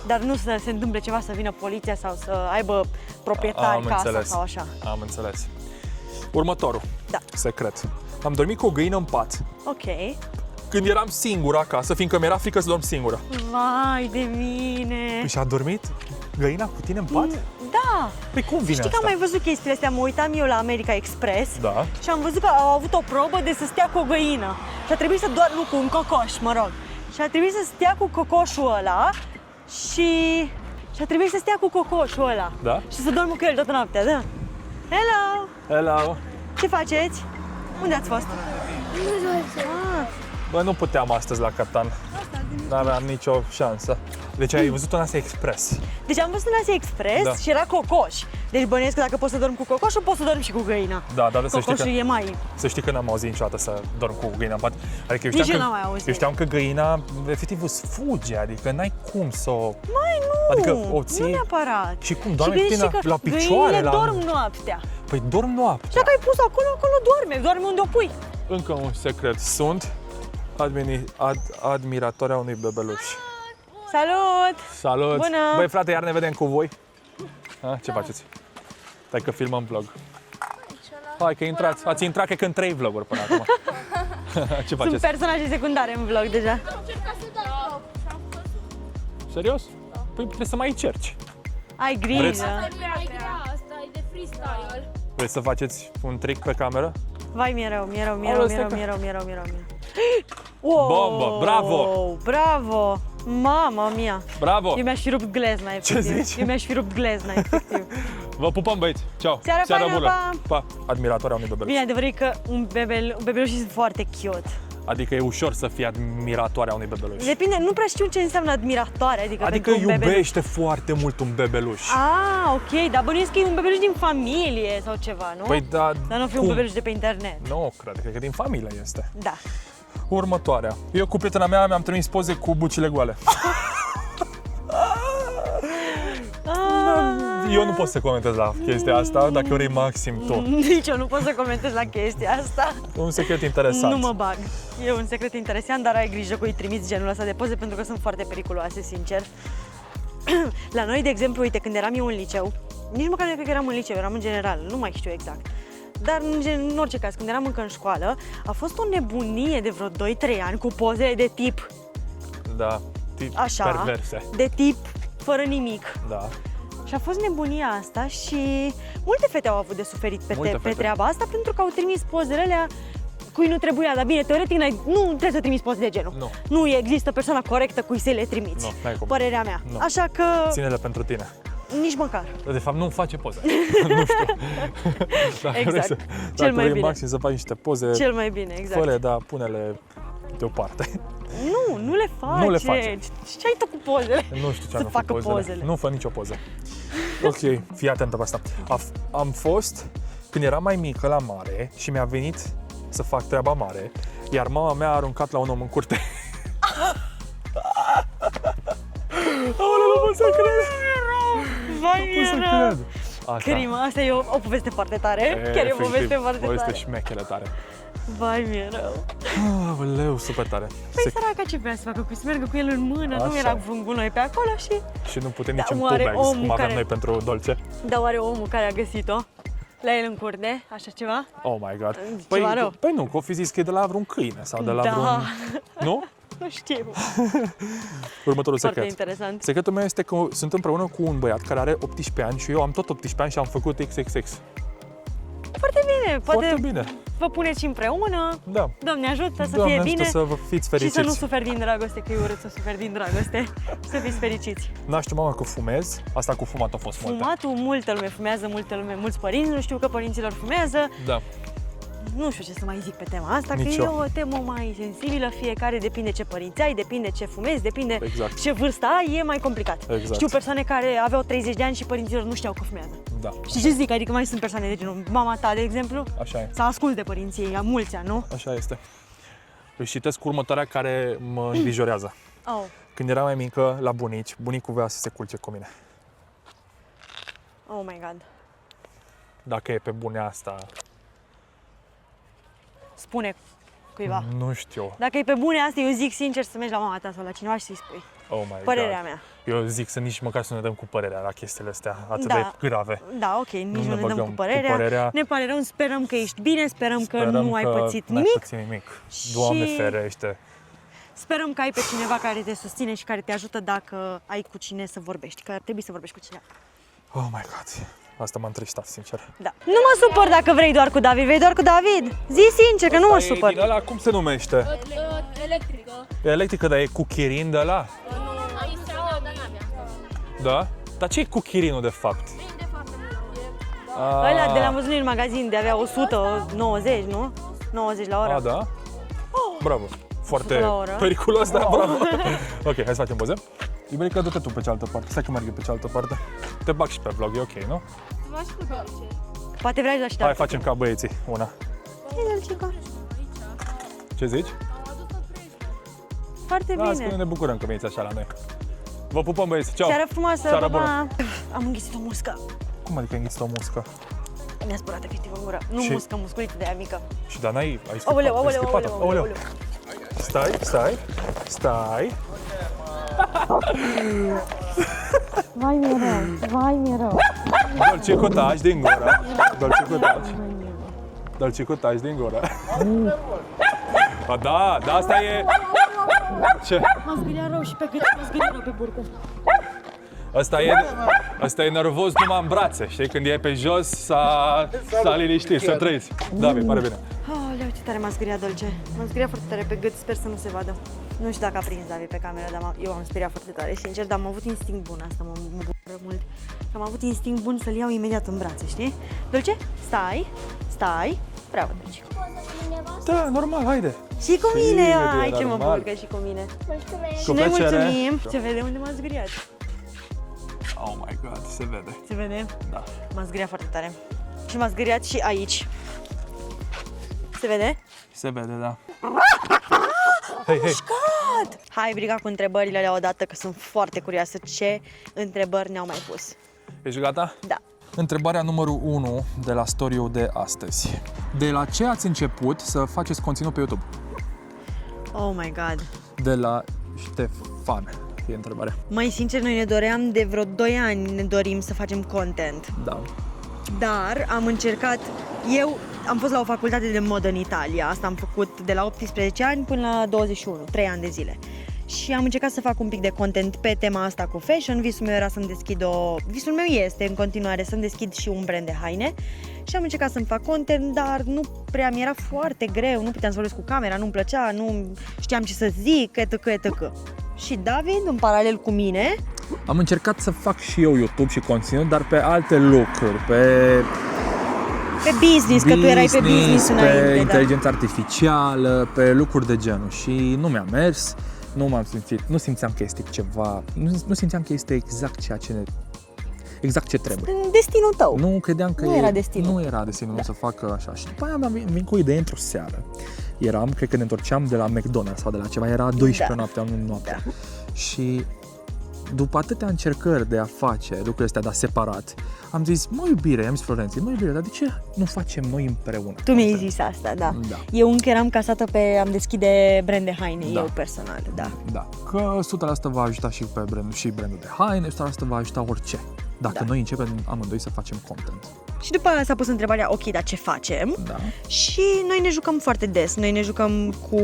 Dar nu să se întâmple ceva, să vină poliția sau să aibă proprietari casa sau așa. Am înțeles. Următorul. Da. Secret. Am dormit cu o găină în pat. Ok. Când eram singur acasă, fiindcă mi-era frică să dorm singură. Vai de mine! Și a dormit găina cu tine în pat? Da! Păi cum vine Știi că asta? am mai văzut chestiile astea, mă uitam eu la America Express Da. și am văzut că au avut o probă de să stea cu o găină. Și a trebuit să doarmă cu un cocoș, mă rog. Și a trebuit să stea cu cocoșul ăla și a trebuit să stea cu cocoșul ăla. Da? Și să doarmă cu el toată noaptea, da? Hello! Hello. Ce faceți? Unde ați fost? Bă, nu puteam astăzi la Catan. N-aveam nicio șansă. Deci ai văzut un Asia Express. Deci am văzut în Asia Express Da. și era cocoș. Deci bănuiesc că dacă poți să dormi cu cocoșul, poți să dormi și cu găina. Da, dar să știi Cocoșul că, e mai... să știi că n-am auzit niciodată să dorm cu găina în pat. Adică eu Nici știam, eu că, n-am mai auzit. eu știam că găina efectiv îți fuge, adică n-ai cum să o... Mai nu! Adică o ții- Nu neapărat. Și cum, doarme cu gândește tine că la picioare? găinile La... dorm noaptea. Păi dorm noaptea. Și dacă ai pus acolo, acolo doarme unde o pui. Încă un secret. Sunt admiratoarea unui bebeluș. Salut! Salut! Bună! Băi frate, iar ne vedem cu voi? Ha, ce faceți? Stai că filmăm vlog. Hai că intrați. Ați intrat cred că în 3 vloguri până acum. Ce Sunt faceți? personaje secundare în vlog deja. Serios? Păi trebuie să mai încerci. Ai grijă. Vreți? Asta e grea, asta e de freestyle. Vreți să faceți un trick pe cameră? Vai, mi-e rău, mi-e rău, mi-e Aoleu, rău, mi-e rău, stai mi-e rău, mi-e rău, mi-e rău, mi-e rău. Wow, Bombă, bravo! Bravo! Mama mia! Bravo! Eu mi-aș fi rupt glezna, efectiv. zici? Eu mi-aș fi rupt glezna, efectiv. Vă pupăm, băieți! Ceau! Seara faină, bună! pa! Pa! Admiratoarea unui bebeluș. Bine, adevărul e că un bebeluș este foarte cute. Adică e ușor să fii admiratoarea unui bebeluș. Depinde, nu prea știu ce înseamnă admiratoare, adică Adică pentru un bebeluș. iubește foarte mult un bebeluș. Ah, ok, dar bănuiesc că e un bebeluș din familie sau ceva, nu? Păi da, Dar nu fi un cum? bebeluș de pe internet. Nu, cred că din familie este. Da. Următoarea. Eu cu prietena mea mi-am trimis poze cu bucile goale. Eu nu pot să comentez la chestia asta, dacă vrei maxim tu. Nici eu nu pot să comentez la chestia asta. Un secret interesant. Nu mă bag. E un secret interesant, dar ai grijă cu îi trimiți genul ăsta de poze pentru că sunt foarte periculoase, sincer. La noi, de exemplu, uite, când eram eu în liceu, nici măcar nu cred că eram în liceu, eram în general, nu mai știu exact. Dar în orice caz, când eram încă în școală, a fost o nebunie de vreo 2-3 ani cu poze de tip Da, tip așa, perverse. de tip fără nimic. Da. Și a fost nebunia asta și multe fete au avut de suferit Multe pe fete. treaba asta pentru că au trimis pozele alea cui nu trebuia, dar bine, teoretic nu trebuie să trimiți poze de genul. Nu. Nu există persoana corectă cui să le trimiți. Nu, n-ai cum. Părerea mea. Nu. Așa că Ține-le pentru tine. nici măcar. De fapt, nu face poze. Nu știu. Dacă Exact. vrei să, Cel dacă mai vrei bine. maxim să faci niște poze, Cel mai bine, exact. fă-le, dar pune-le deoparte. Nu le face. Nu le face. Ce ai tu cu pozele? Nu știu ce Să am facă pozele. pozele. Nu fă nicio poză. Ok, fii atentă pe asta. Am fost, când eram mai mică la mare și mi-a venit să fac treaba mare, iar mama mea a aruncat la un om în curte. Aoleu, nu pot să cred! Vai, Nu pot să mi-era. cred! Asta. Crimă, asta e o poveste foarte tare. Chiar e o poveste foarte poveste tare. șmechere tare. Vai, mi-e rău. Aoleu, super tare. Păi săraca ce vrea să facă cu să meargă cu el în mână, nu Așa. era vreun gunoi pe acolo și... Și nu putem Da, nici în oare pubex, omul cum avem care- noi pentru dolce. Dar oare omul care a găsit-o la el în curte, așa ceva? Oh my god. Ceva rău. Păi nu, că o fi zis că e de la vreun câine sau de la Da. vreun... Nu? Nu știu. Următorul Foarte secret. interesant. Secretul meu este că sunt împreună cu un băiat care are 18 ani și eu am tot 18 ani și am făcut XXX. Foarte bine, poate Foarte bine. vă puneți și împreună, Da. Doamne ajută să Doamne fie ajută bine să vă fiți și fericiți. să nu suferi din dragoste, că e urât să suferi din dragoste și să fiți fericiți. N-a știu mama că fumez, asta cu fumat a fost multe. Fumatul, multă lume fumează, mulți părinți nu știu că părinților fumează. Da. Nu știu ce să mai zic pe tema asta, Nici că e eu. o temă mai sensibilă, fiecare depinde ce părinți ai, depinde ce fumezi, depinde Exact. ce vârstă ai, e mai complicat. Exact. Știu persoane care aveau 30 de ani și părinților nu știau că fumează. Da. Și ce zic? Adică mai sunt persoane de genul mama ta, de exemplu, Așa e. să ascult de părinții ei, mulți ani, nu? Așa este. Își citesc următoarea care mă îngrijorează. Oh. Când eram mai mică, la bunici, bunicul voia să se culce cu mine. Oh my god. Dacă e pe bune asta, Spune cuiva. Nu știu. Dacă e pe bune asta, eu zic sincer să mergi la mama ta sau la cineva și să-i spui. Oh my Părerea God. mea. Eu zic să nici măcar să ne dăm cu părerea la chestiile astea atât Da. de grave. Da, ok, nici nu ne dăm băgăm cu părerea. Ne pare rău, sperăm că ești bine, sperăm că nu ai pățit n-ai nimic. pățit nimic. Doamne ferește. Sperăm că ai pe cineva care te susține și care te ajută dacă ai cu cine să vorbești, că ar trebui să vorbești cu cineva. Oh my God. Asta m-a întristat, sincer. Da. Nu mă supăr dacă vrei doar cu David, vrei doar cu David? Zi sincer că nu mă Asta e supăr. din ăla, cum se numește? Electrică. E electrică, dar e cu chirin de ăla? Aici sau Da? Dar ce e cu chirinul de fapt? Ăla de la văzut în magazin de avea 190, nu? 90 la oră. A, da? Bravo. Foarte 100 la oră. periculos, dar bravo. Ok, hai să facem poză. Iuberica, du-te tu pe cealaltă parte. Stai că merg eu pe cealaltă parte. Te bag și pe vlog, e ok, nu? Poate vrei la și Hai, facem ca băieții. Una. Ce zici? Foarte Da, spune, bine. ne bucurăm că veniți așa la noi. Vă pupăm, băieți. Ceau. Seară frumoasă, Seară pa, bună. pa. Am înghițit o muscă. Cum adică ai înghițit o muscă? Mi-a spărat efectiv în gură. Nu Și- muscă, musculiță de aia mică. Și dar ai scuipat, Aoleu, ai aoleu, scuipat-o. aoleu, aoleu. Stai. Vai mi-e rău. Dolcicotaj din gură. Dolcicotaj din gură. A, da, asta e... Ce? M-a zgâria rău și pe gât, m-a zgâria rău pe burtă. Asta e nervos numai în brațe, știi? Când e pe jos, s-a liniștit, să trăiți. Da, mi pare bine. Aoleu, ce tare m-a zgâriat Dolce. M-a zgâriat foarte tare pe gât, sper să nu se vadă. Nu știu dacă a prins David pe cameră, dar eu am speriat foarte tare, sincer, dar am avut instinct bun, asta mă bucură mult. Am avut instinct bun să-l iau imediat în brațe, știi? Dolce, stai. Bravo, Dolce. Da, normal, haide. Și cu mine, Bine, ai ce mă normal. bucur că și cu mine. Mulțumesc. Și Cu noi plăcere. mulțumim. Se vede unde m-a zgâriat. Oh my God, se vede. Se vede? Da. M-a zgâriat foarte tare. Și m-a zgâriat și aici. Se vede? Se vede, da. Hei. Hai, briga cu întrebările alea odată, că sunt foarte curioasă ce întrebări ne-au mai pus. Ești gata? Da. Întrebarea numărul 1 de la story-ul de astăzi. De la ce ați început să faceți conținut pe YouTube? Oh my god. De la Ștefan, e întrebarea. Mai sincer, noi ne doream de vreo 2 ani, ne dorim să facem content. Da. Dar am încercat, eu am fost la o facultate de modă în Italia, asta am făcut de la 18 ani până la 21, 3 ani de zile. Și am încercat să fac un pic de content pe tema asta cu fashion. Visul meu era să-mi deschid Visul meu este în continuare să-mi deschid și un brand de haine. Și am încercat să-mi fac content, dar nu prea, mi era foarte greu, nu puteam să vorbesc cu camera, nu-mi plăcea, nu știam ce să zic, etc. Și David, în paralel cu mine, Am încercat să fac și eu YouTube și conținut, dar pe alte lucruri, pe pe business, că tu erai pe business pe înainte. inteligență artificială, pe lucruri de genul și nu mi-a mers, nu simțeam că este ceva, nu simțeam că este exact ceea ce exact ce trebuie. În destinul tău. Nu credeam că Nu era destinul. Nu era destinul meu să fac așa. Și după aia mi-am venit cu o idee într-o seară. Cred că ne întorceam de la McDonald's sau de la ceva, era 12 noaptea, nu noaptea. Și după atâtea încercări de a face lucrurile astea, dar separat, am zis, am zis Florenții, dar de ce nu facem noi împreună? Tu mi-ai zis asta, da. Da. Eu încă eram casată am deschide brand de haine, Da. eu personal, da. Da, că 100% va ajuta și pe brandul de haine, 100% va ajuta orice. Dacă noi începem amândoi să facem content. Și după aia s-a pus întrebarea, ok, dar ce facem? Da. Și noi ne jucăm foarte des, noi ne jucăm cu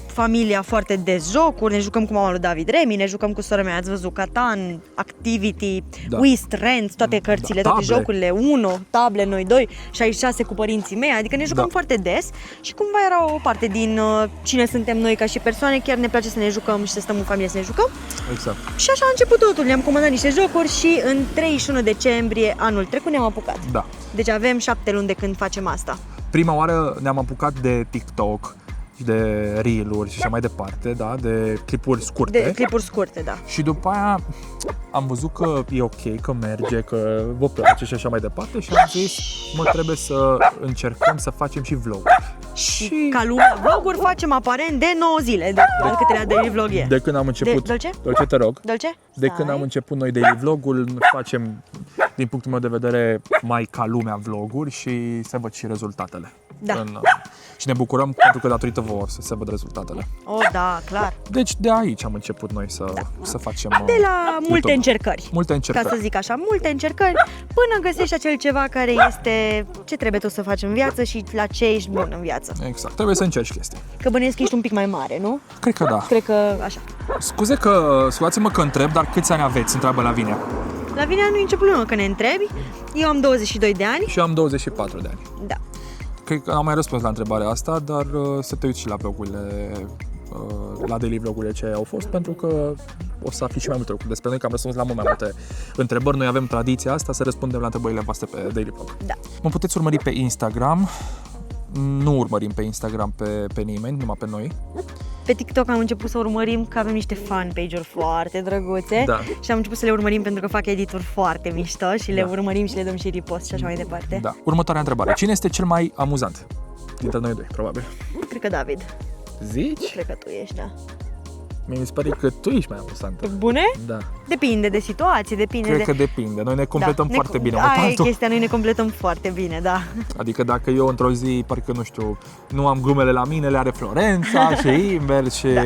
familia foarte des jocuri, ne jucăm cu mama lui David Remi, ne jucăm cu sora mea, ați văzut Catan, Activity, Da. Whist, Rents, toate cărțile, toate table. jocurile, Uno, table, noi doi, 66 cu părinții mei, adică ne jucăm Da. foarte des și cumva era o parte din cine suntem noi ca și persoane, chiar ne place să ne jucăm și să stăm în familie să ne jucăm. Exact. Și așa a început totul, ne-am comandat niște jocuri și în 31 decembrie anul trecut ne-am apucat. Da. Deci avem 7 luni de când facem asta. Prima oară ne-am apucat de TikTok și de reel-uri și așa mai departe, da, de clipuri scurte. De clipuri scurte, da. Și după aia am văzut că e ok, că merge, că vă place și așa mai departe și am zis, trebuie să încercăm să facem și vlog. Și Ca lumea vloguri facem aparent de 9 zile, de al câtelea daily vlog e. de când am început, Dolce? Dolce, te rog, Dolce? de Stai. când am început noi daily vlogul, facem, din punctul meu de vedere, mai ca lumea vloguri și se văd și rezultatele. Da. Și ne bucurăm pentru că datorită vouă să văd rezultatele. Da, clar. Deci de aici am început noi să facem De la multe YouTube. încercări. Multe încercări. Ca să zic așa, multe încercări, până găsești acel ceva care este ce trebuie tu să faci în viață și la ce ești bun în viață. Exact, trebuie să încerci chestii. Că bănuiesc că ești un pic mai mare, nu? Cred că da. Cred că așa. Scuzați-mă că întreb, dar câți ani aveți? Întreabă Lavinia. Lavinia, nu e nicio problemă că ne întrebi. Eu am 22 de ani. Și eu am 24 de ani. Da. Cred că am mai răspuns la întrebarea asta, dar să te uiți și la vlogurile, la daily vlogurile ce au fost, pentru că o să afli și mai multe lucruri despre noi, că am răspuns la mult mai multe întrebări. Noi avem tradiția asta să răspundem la întrebările voastre pe daily vlog. Da. Mă puteți urmări pe Instagram. Nu urmărim pe Instagram pe nimeni, numai pe noi. Pe TikTok am început să urmărim, că avem niște fan page-uri foarte drăguțe. Da. Și am început să le urmărim pentru că fac edituri foarte mișto și le urmărim și le dăm și repost și așa mai departe. Da. Următoarea întrebare. Cine este cel mai amuzant dintre noi doi, probabil? Cred că David. Zici? Cred că tu ești, da. Mi se pare că tu ești mai amuzantă. Bune? Da. Depinde de situație, depinde Cred de... că depinde. Noi ne completăm Da, foarte bine unul pe Aia e altul. chestia, noi ne completăm foarte bine, da. Adică dacă eu într-o zi, parcă nu știu, nu am glumele la mine, le are Florența și invers și... Da.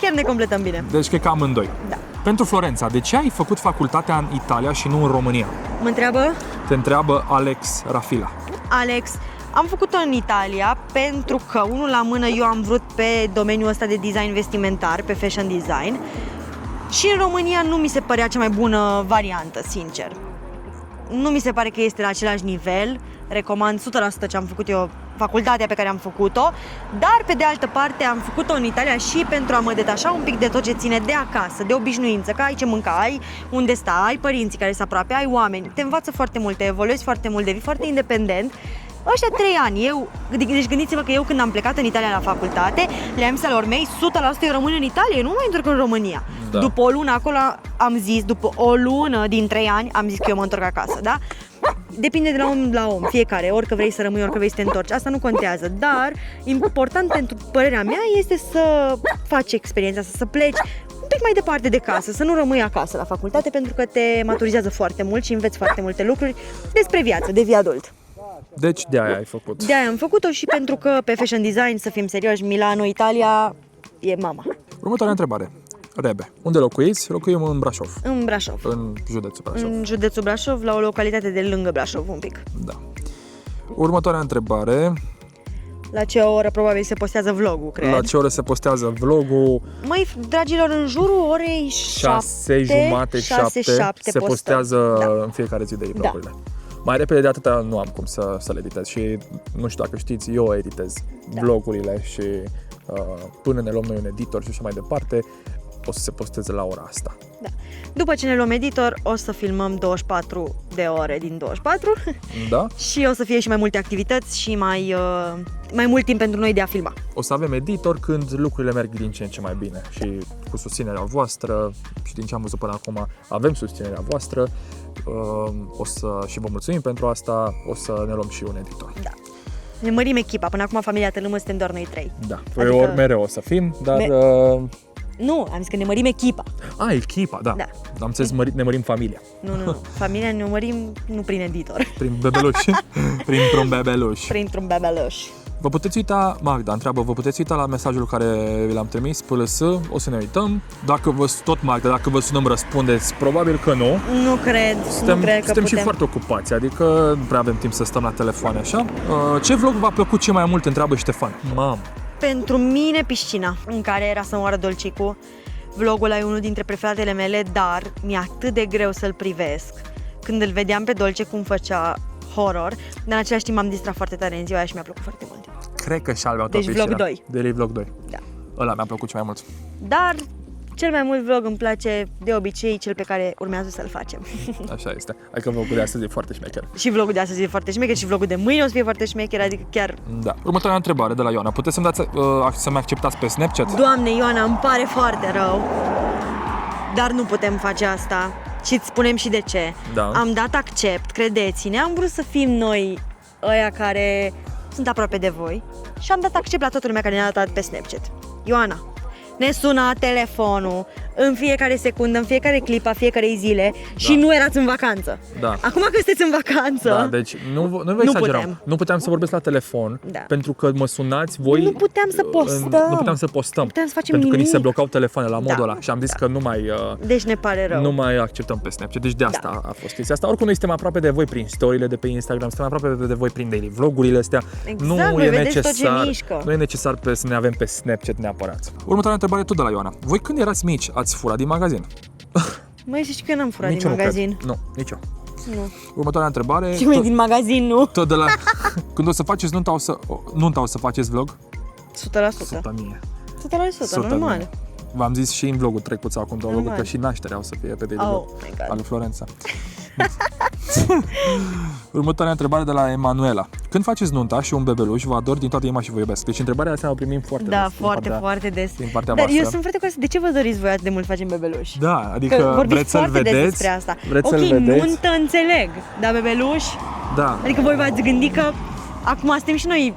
Chiar ne completăm bine. Deci cred că amândoi. Da. Pentru Florența, de ce ai făcut facultatea în Italia și nu în România? Mă întreabă Te întreabă Alex Rafila. Alex. Am făcut-o în Italia pentru că, unul la mână, eu am vrut pe domeniul ăsta de design vestimentar, pe fashion design, și în România nu mi se părea cea mai bună variantă, sincer. Nu mi se pare că este la același nivel, recomand 100% ce am făcut eu, facultatea pe care am făcut-o, dar pe de altă parte am făcut-o în Italia și pentru a mă detașa un pic de tot ce ține de acasă, de obișnuință, că ai ce mânca, ai unde sta, ai părinții care sunt aproape, ai oameni, te învață foarte mult, te evoluezi foarte mult, devii foarte independent. Ăștia 3 ani, deci gândiți-vă că eu când am plecat în Italia la facultate, le-am zis lor mei, 100% eu rămân în Italia, eu nu mai întorc în România. Da. După o lună acolo am zis, după o lună din 3 ani, am zis că eu mă întorc acasă, da? Depinde de la om la om, fiecare, orică vrei să rămâi, orică vrei să te întorci, asta nu contează, dar important pentru părerea mea este să faci experiența, să pleci un pic mai departe de casă, să nu rămâi acasă la facultate, pentru că te maturizează foarte mult și înveți foarte multe lucruri despre viață, de vii adult. Deci de aia ai făcut. De aia am făcut-o și pentru că pe fashion design, să fim serioși, Milano, Italia, e mama. Următoarea întrebare. Rebe, unde locuiți? Locuim în Brașov, În Brașov. în județul Brașov. În județul Brașov, la o localitate de lângă Brașov un pic. Da. Următoarea întrebare. La ce oră probabil se postează vlogul, cred. La ce oră se postează vlogul? Măi, dragilor, în jurul orei 6, jumate, 7 se postează în fiecare zi de vlogurile. Mai repede de atâta nu am cum să le editez și nu știu dacă știți, eu editez vlogurile și până ne luăm noi un editor și așa mai departe, o să se posteze la ora asta. Da. După ce ne luăm editor, o să filmăm 24 de ore din 24 Da? și o să fie și mai multe activități și mai mult timp pentru noi de a filma. O să avem editor când lucrurile merg din ce în ce mai bine și cu susținerea voastră și din ce am văzut până acum avem susținerea voastră, și vă mulțumim pentru asta, o să ne luăm și un editor. Da. Ne mărim echipa, până acum familia Tălâmă suntem doar noi 3. Da, adică... mereu o să fim, dar... Nu, am zis că ne mărim echipa. Echipa, da. Da. Am înțeles, ne mărim familia. Nu. Familia ne mărim nu prin editor, Prin bebeluși. Printr-un bebeluș. printr-un bebeluș. Vă puteți uita, Magda întreabă, vă puteți uita la mesajul care vi l-am trimis, PLS, o să ne uităm. Dacă dacă vă sunăm, răspundeți, probabil că nu. Nu cred că Suntem putem. și foarte ocupați, adică nu prea avem timp să stăm la telefoane așa. Ce vlog v-a plăcut cel mai mult, întreabă Ștefan. Mamă. Pentru mine, piscina, în care era să moară Dolcicu. Vlogul ăla e unul dintre preferatele mele, dar mi-e atât de greu să-l privesc. Când îl vedeam pe Dolce cum făcea horror, dar în același timp m-am distrat foarte tare în ziua aia și mi-a plăcut foarte mult. Cred că și al meu tot Deci vlog piscina. 2. Daily vlog 2. Da. Ăla mi-a plăcut cel mai mult. Dar cel mai mult vlog îmi place de obicei cel pe care urmează să-l facem. Așa este. Adică vlogul de astăzi e foarte șmecher. Și vlogul de astăzi e foarte șmecher și vlogul de mâine o să fie foarte șmecher, adică chiar... Da. Următoarea întrebare de la Ioana. Puteți să-mi acceptați pe Snapchat? Doamne, Ioana, îmi pare foarte rău, dar nu putem face asta. Și îți spunem și de ce. Da. Am dat accept, credeți-ne, am vrut să fim noi ăia care sunt aproape de voi și am dat accept la toată lumea care ne-a dat pe Snapchat. Ioana, ne suna telefonul în fiecare secundă, în fiecare clip a fiecarei zile și nu erați în vacanță. Da. Acum că sunteți în vacanță, Da, deci nu vă exagerăm. putem. Nu puteam să vorbesc la telefon Da. pentru că mă sunați voi. Nu puteam să postăm. Nu puteam să postăm. Nu puteam să facem pentru că ni nimic. se blocau telefoanele la modul Da. ăla și am zis că nu mai deci ne pare rău. nu mai acceptăm pe Snapchat. Deci de asta a fost chestia asta. Oricum noi suntem aproape de voi prin story-le de pe Instagram, suntem aproape de voi prin daily vlogurile astea. Exact, Nu voi e vedeți tot ce necesar. mișcă. Nu e necesar să ne avem pe Snapchat neapărat. Următoarea întrebare tot de la Ioana. Voi când erați mici ați furat din magazin? Măi, să știi că eu n-am furat Nici din eu nu magazin. cred. Nu, nici eu. Nu. Următoarea întrebare. Și din magazin, nu? Tot de la... Când o să faceți nunta o să faceți vlog? 100%. 100%, normal. V-am zis și în vlogul trecut sau acum 2 vloguri că Normal. și nașterea o să fie pe daily Oh vlog my God. al lui Florența. Următoarea întrebare de la Emanuela. Când faceți nunta și un bebeluș, vă ador din toată inima și vă iubesc. Deci întrebarea asta o primim foarte Da, des. foarte des. din partea Dar voastră. eu sunt foarte curioasă, de ce vă doriți voi atât de mult facem bebeluși? Da, Că adică vorbiți vreți să-l foarte des vedeți? despre asta. Vreți Ok, să-l vedeți? nuntă înțeleg, dar bebeluși? Da. Adică voi v-ați gândit că acum suntem și noi,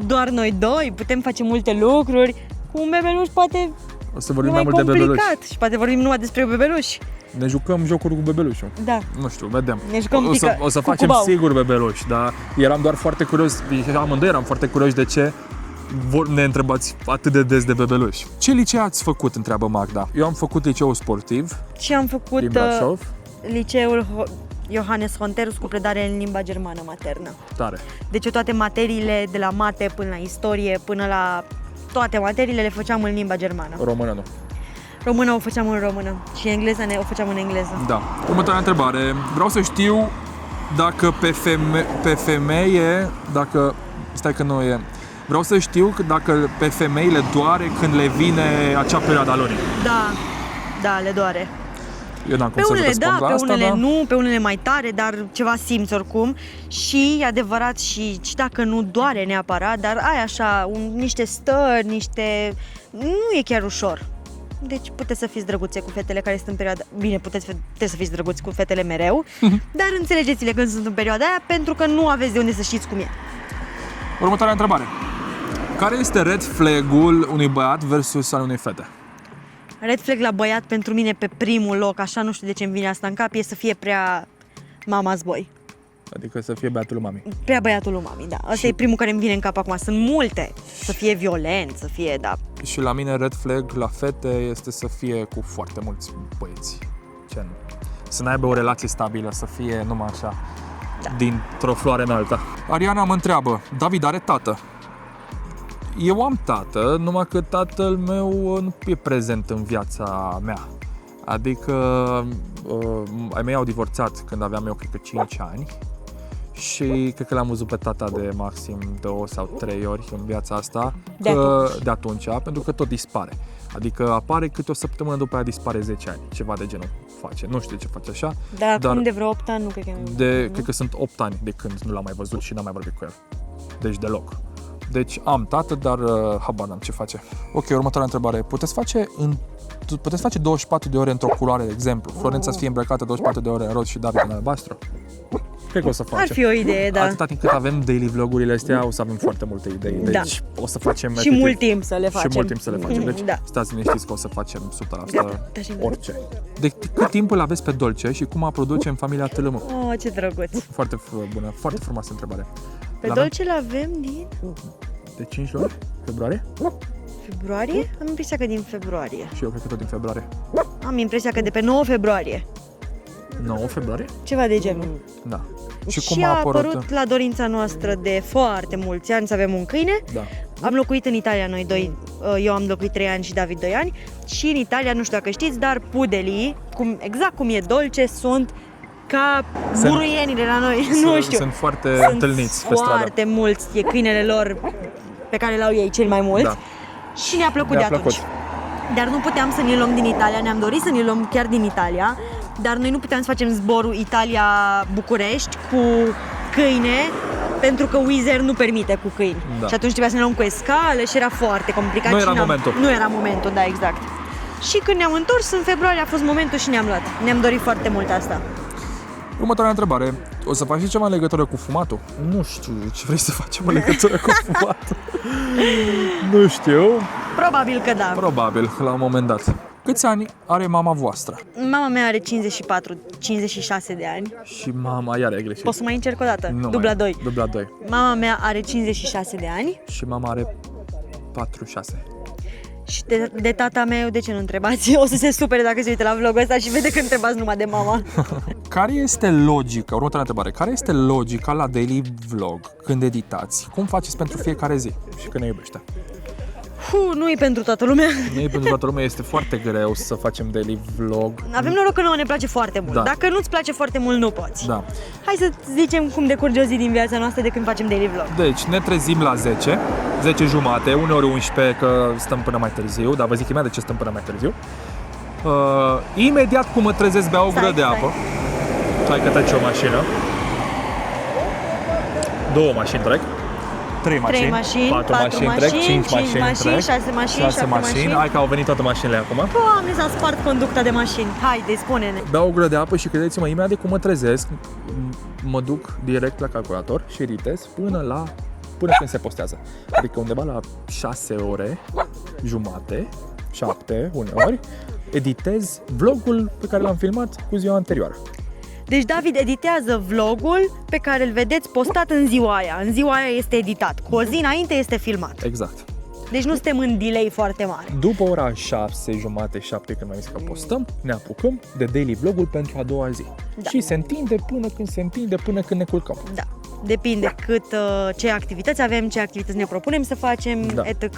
doar noi doi, putem face multe lucruri. Cu un bebeluș poate O să e vorbim mai mai mult de bebeluși. complicat și poate vorbim numai despre bebeluși. Ne jucăm jocuri cu bebelușul. Da. Nu știu, vedem. Ne jucăm O să facem cucubau. sigur bebeluși, dar eram doar foarte curios, și amândoi eram foarte curioși de ce ne întrebați atât de des de bebeluși. Ce liceu ați făcut, întreabă Magda. Eu am făcut liceul sportiv Și am făcut din Brașov. liceul Johannes Honterus cu predare în limba germană maternă. Tare. Deci eu toate materiile, de la mate până la istorie, până la toate materiile le făceam în limba germană. Română nu. Română o făceam în română și engleza o făceam în engleză. Da. Următoarea întrebare. Vreau să știu dacă pe femeie, dacă... Stai că nu e... Vreau să știu dacă pe femeile doare când le vine acea perioadă a lor. Da, le doare. Eu n-am cum Pe să unele răspund da, la pe asta, unele dar... nu, pe unele mai tare, dar ceva simți oricum. Și e adevărat și dacă nu doare neapărat, dar ai așa niște stări, nu e chiar ușor. Deci puteți să fiți drăguțe cu fetele care sunt în perioada... Bine, puteți să fiți drăguți cu fetele mereu, dar înțelegeți-le când sunt în perioada aia, pentru că nu aveți de unde să știți cum e. Următoarea întrebare. Care este red flag-ul unui băiat versus al unei fete? Red flag la băiat pentru mine pe primul loc, așa nu știu de ce îmi vine asta în cap, e să fie prea mama's boy. Adică să fie băiatul lui mami. Prea băiatul lui mami, da. Asta e primul care îmi vine în cap acum. Sunt multe. Să fie violent, să fie, da. Și la mine red flag la fete este să fie cu foarte mulți băieți. Să n-aibă o relație stabilă, să fie numai așa, dintr-o floare în alta. Ariana mă întreabă, David are tată? Eu am tată, numai că tatăl meu nu e prezent în viața mea. Adică ai mei au divorțat când aveam eu, cred că 5 ani. Și cred că l-am văzut pe tata de maxim 2 sau 3 ori în viața asta de atunci, pentru că tot dispare. Adică apare câte o săptămână după aia dispare 10 ani, ceva de genul face. Nu știu ce face așa. Dar acum de vreo 8 ani nu cred că Cred că sunt 8 ani de când nu l-am mai văzut și n-am mai vorbit cu el. Deci deloc. Deci am tată, dar habar n-am ce face. Ok, următoarea întrebare. Puteți face 24 de ore într-o culoare, de exemplu. Florența să fie îmbrăcată 24 de ore în roz și David în albastru? Cred că o să facem. Ar fi o idee, da. Atâta timp cât avem daily vlogurile astea, o să avem foarte multe idei. Deci o să facem... Și mult timp să le facem. Și mult timp să le facem. Deci Da. stați liniștiți că o să facem 100% Da, orice. De cât timp îl aveți pe Dolce și cum a produce în familia Tâlâmă? Oh, ce drăguț. Foarte bună, foarte frumoasă întrebare. Pe Dolce l-avem din De 5 luni? Februarie? februarie? Am impresia că din februarie. Și eu cred că tot din februarie. Am impresia că de pe 9 februarie. 9 februarie? Ceva de genul. Da. Și a apărut la dorința noastră de foarte mulți ani să avem un câine. Da. Am locuit în Italia noi doi, eu am locuit 3 ani și David 2 ani. Și în Italia, nu știu dacă știți, dar pudelii, exact cum e Dolce, sunt ca buruienile la noi, nu știu. Sunt foarte întâlniți pe stradă. Foarte mulți, e câinele lor pe care l-au ei cel mai mulți. Da. Și ne-a plăcut de atunci. Dar nu puteam să ne luăm din Italia, ne-am dorit să ne luăm chiar din Italia, dar noi nu puteam să facem zborul Italia-București cu câine, pentru că Wizz Air nu permite cu câini. Da. Și atunci trebuia să ne luăm cu escală și era foarte complicat. Nu și era momentul. Nu era momentul, da, exact. Și când ne-am întors, în februarie a fost momentul și ne-am luat. Ne-am dorit foarte mult asta. Următoarea întrebare. O să faci ceva în legătură cu fumatul? Nu știu ce vrei să facem în legătură cu fumatul. Nu știu. Probabil că da. Probabil, la un moment dat. Câți ani are mama voastră? Mama mea are 56 de ani. Și mama, iar e greșit. Poți să mai încerc o dată? Nu Dubla mai. 2. Dubla 2. Mama mea are 56 de ani. Și mama are 46. Și de tata meu, de ce nu întrebați? O să se supere dacă se uită la vlogul ăsta și vede că întrebați numai de mama. Care este logica, următoarea întrebare, care este logica la daily vlog când editați? Cum faceți pentru fiecare zi și când ne iubește? Nu e pentru toată lumea. Noi pentru toată lumea este foarte greu să facem daily vlog. Avem noroc că nouă ne place foarte mult. Da. Dacă nu-ți place foarte mult, nu poți. Da. Hai să zicem cum decurge o zi din viața noastră de când facem daily vlog. Deci ne trezim la 10, 10 jumate, uneori 11 că stăm până mai târziu, dar vă zic imediat de ce stăm până mai târziu. Imediat cum mă trezesc beau o gură de apă. Hai că trece o mașină. 2 mașini trec. 3 mașini, 4 mașini trec, 5 mașini trec, 6 mașini, 7 mașini. Hai că au venit toate mașinile acum. Doamne, s-a spart conducta de mașini. Haide, spune-ne. Beau o gură de apă și credeți-mă, imediat cum mă trezesc, mă duc direct la calculator și editez până când se postează. Adică undeva la 6 ore, jumate, 7 uneori, editez vlogul pe care l-am filmat cu ziua anterioară. Deci David editează vlogul pe care îl vedeți postat în ziua aia. În ziua aia este editat. Cu o zi înainte este filmat. Exact. Deci nu suntem în delay foarte mare. După ora 6, jumate, 7, când mai zis că postăm, ne apucăm de daily vlogul pentru a doua zi. Da. Și se întinde până când ne culcăm. Da. Depinde ce activități avem, ce activități ne propunem să facem, Da. etc.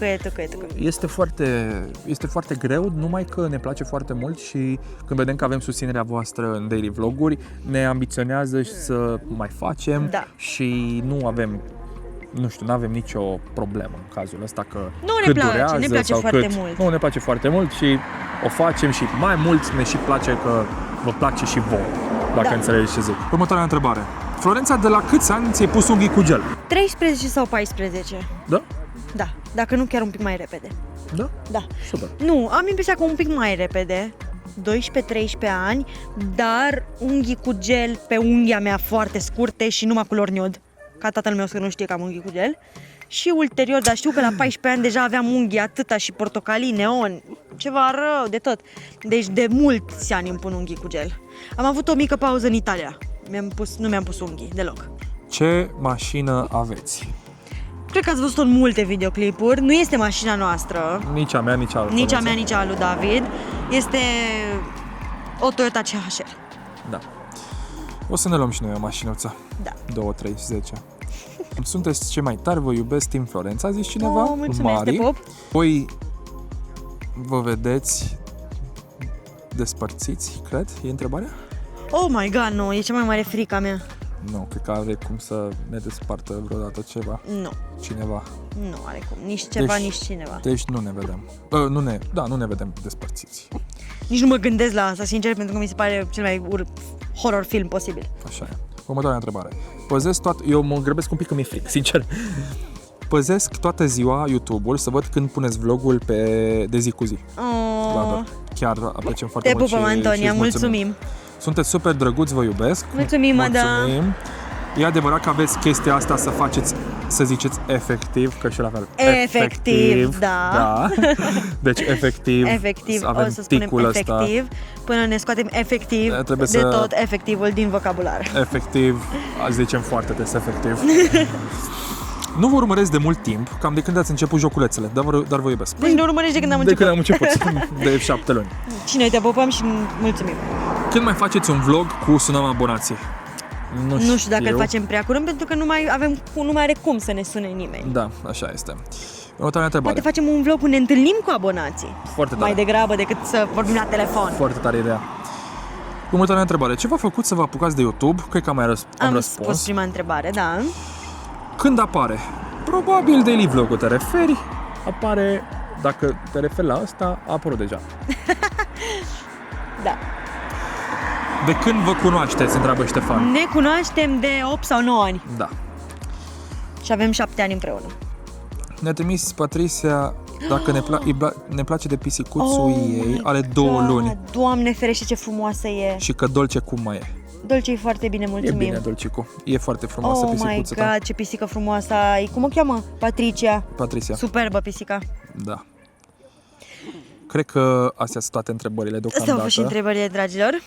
Este foarte greu, numai că ne place foarte mult și când vedem că avem susținerea voastră în daily vloguri, ne ambiționează să mai facem Da. și nu avem nicio problemă în cazul ăsta că Nu ne cât place, durează ne place sau foarte cât. mult. Nu, ne place foarte mult și o facem și mai mult ne și place că vă place și vouă, dacă Da. înțelegeți ce zic. Următoarea întrebare. Florența, de la câți ani ți-ai pus unghii cu gel? 13 sau 14? Da? Da, dacă nu chiar un pic mai repede. Da? Da. Super. Nu, am impresia că un pic mai repede, 12-13 ani, dar unghii cu gel pe unghia mea foarte scurte și numai culori nude, ca tatăl meu să nu știe că am unghii cu gel. Și ulterior, dar știu că la 14 ani deja aveam unghii atâta și portocalii, neon, ceva rău de tot. Deci de mulți ani îmi pun unghii cu gel. Am avut o mică pauză în Italia, nu mi-am pus unghii deloc. Ce mașină aveți? Cred că ați văzut-o în multe videoclipuri, nu este mașina noastră, Nici a mea, nici a lui nici a Florența. mea, nici a lui David, este o Toyota CHR. Da. O să ne luăm și noi o mașinuță. Da. 2, 3, 10. Sunteți cei mai tari, vă iubesc, Team Florența, a zis cineva. Oh, mulțumesc, Mari. te pup. Voi vă vedeți despărțiți, cred? E întrebarea? Oh my god, nu, e cea mai mare frica mea. Nu, cred că are cum să ne despartă vreodată ceva, Nu, cineva. nu are cum, nici ceva, Deci- nici cineva. Deci nu ne vedem. Nu ne vedem despărțiți. Nici nu mă gândesc la asta, sincer, pentru că mi se pare cel mai horror film posibil. Așa e. Următoarea întrebare. Eu mă grăbesc un pic că mi-e fric, sincer. Păzesc toată ziua YouTube-ul să văd când puneți vlogul de zi cu zi. Oh, Chiar apreciem foarte te mult pupăm, și Antonia, îți mulțumim. Sunteți super drăguți, vă iubesc. Mulțumim, mă, da. Mulțumim. E adevărat că aveți chestia asta să faceți, să ziceți efectiv, că și la fel. Efectiv, da. Deci efectiv, Efectiv, avem o să spunem ticul ăsta. efectiv, până ne scoatem efectiv Trebuie de să- tot efectivul din vocabular. Efectiv, zicem foarte des efectiv. Nu vă urmăresc de mult timp, cam de când ați început joculețele, dar vă iubesc. Deci ne urmărești de când am De început. când am început, de 7 luni. Și noi te pupăm și mulțumim. Când mai faceți un vlog cu sunăm abonații? Nu știu dacă îl facem prea curând, pentru că nu mai are cum să ne sune nimeni. Da, așa este. Următoarea întrebare. Poate facem un vlog unde ne întâlnim cu abonații. Foarte tare. Mai degrabă decât să vorbim la telefon. Foarte tare ideea. Următoarea întrebare. Ce v-a făcut să vă apucați de YouTube? Cred că am Am răspuns. spus prima întrebare, da. Când apare? Probabil daily vlog-ul te referi. Apare, dacă te referi la asta, a apărut deja. Da. De când vă cunoașteți? Întreabă Ștefan. Ne cunoaștem de 8 sau 9 ani Da. și avem 7 ani împreună. Ne-a trimis Patricia dacă ne place de pisicuțul ei, my are 2 God, luni Doamne ferește, ce frumoasă e. și că Dolce cum mai e. Dolce e foarte bine, E mulțumim. bine, Dolcicu. E foarte frumoasă Oh my pisicuța god, ta. ce pisică frumoasă ai. Cum o cheamă? Patricia. Patricia. Superbă pisica. Da. cred că astea sunt toate întrebările Astea deocamdată. au fost și întrebările, dragilor.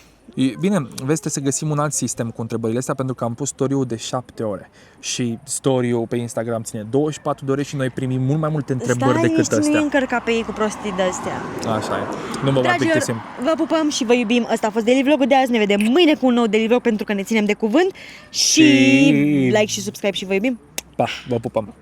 Bine, vezi, trebuie să găsim un alt sistem cu întrebările astea, pentru că am pus story-ul de 7 ore și story-ul pe Instagram ține 24 de ore și noi primim mult mai multe întrebări decât Stai, nu-i astea. încărca pe ei cu prostii de-astea. Așa e. Nu mă mai Dragilor, plictisim. vă pupăm și vă iubim. Ăsta a fost Daily Vlog-ul de azi. Ne vedem mâine cu un nou Daily Vlog pentru că ne ținem de cuvânt. Și Și- like și subscribe și vă iubim. Pa, vă pupăm!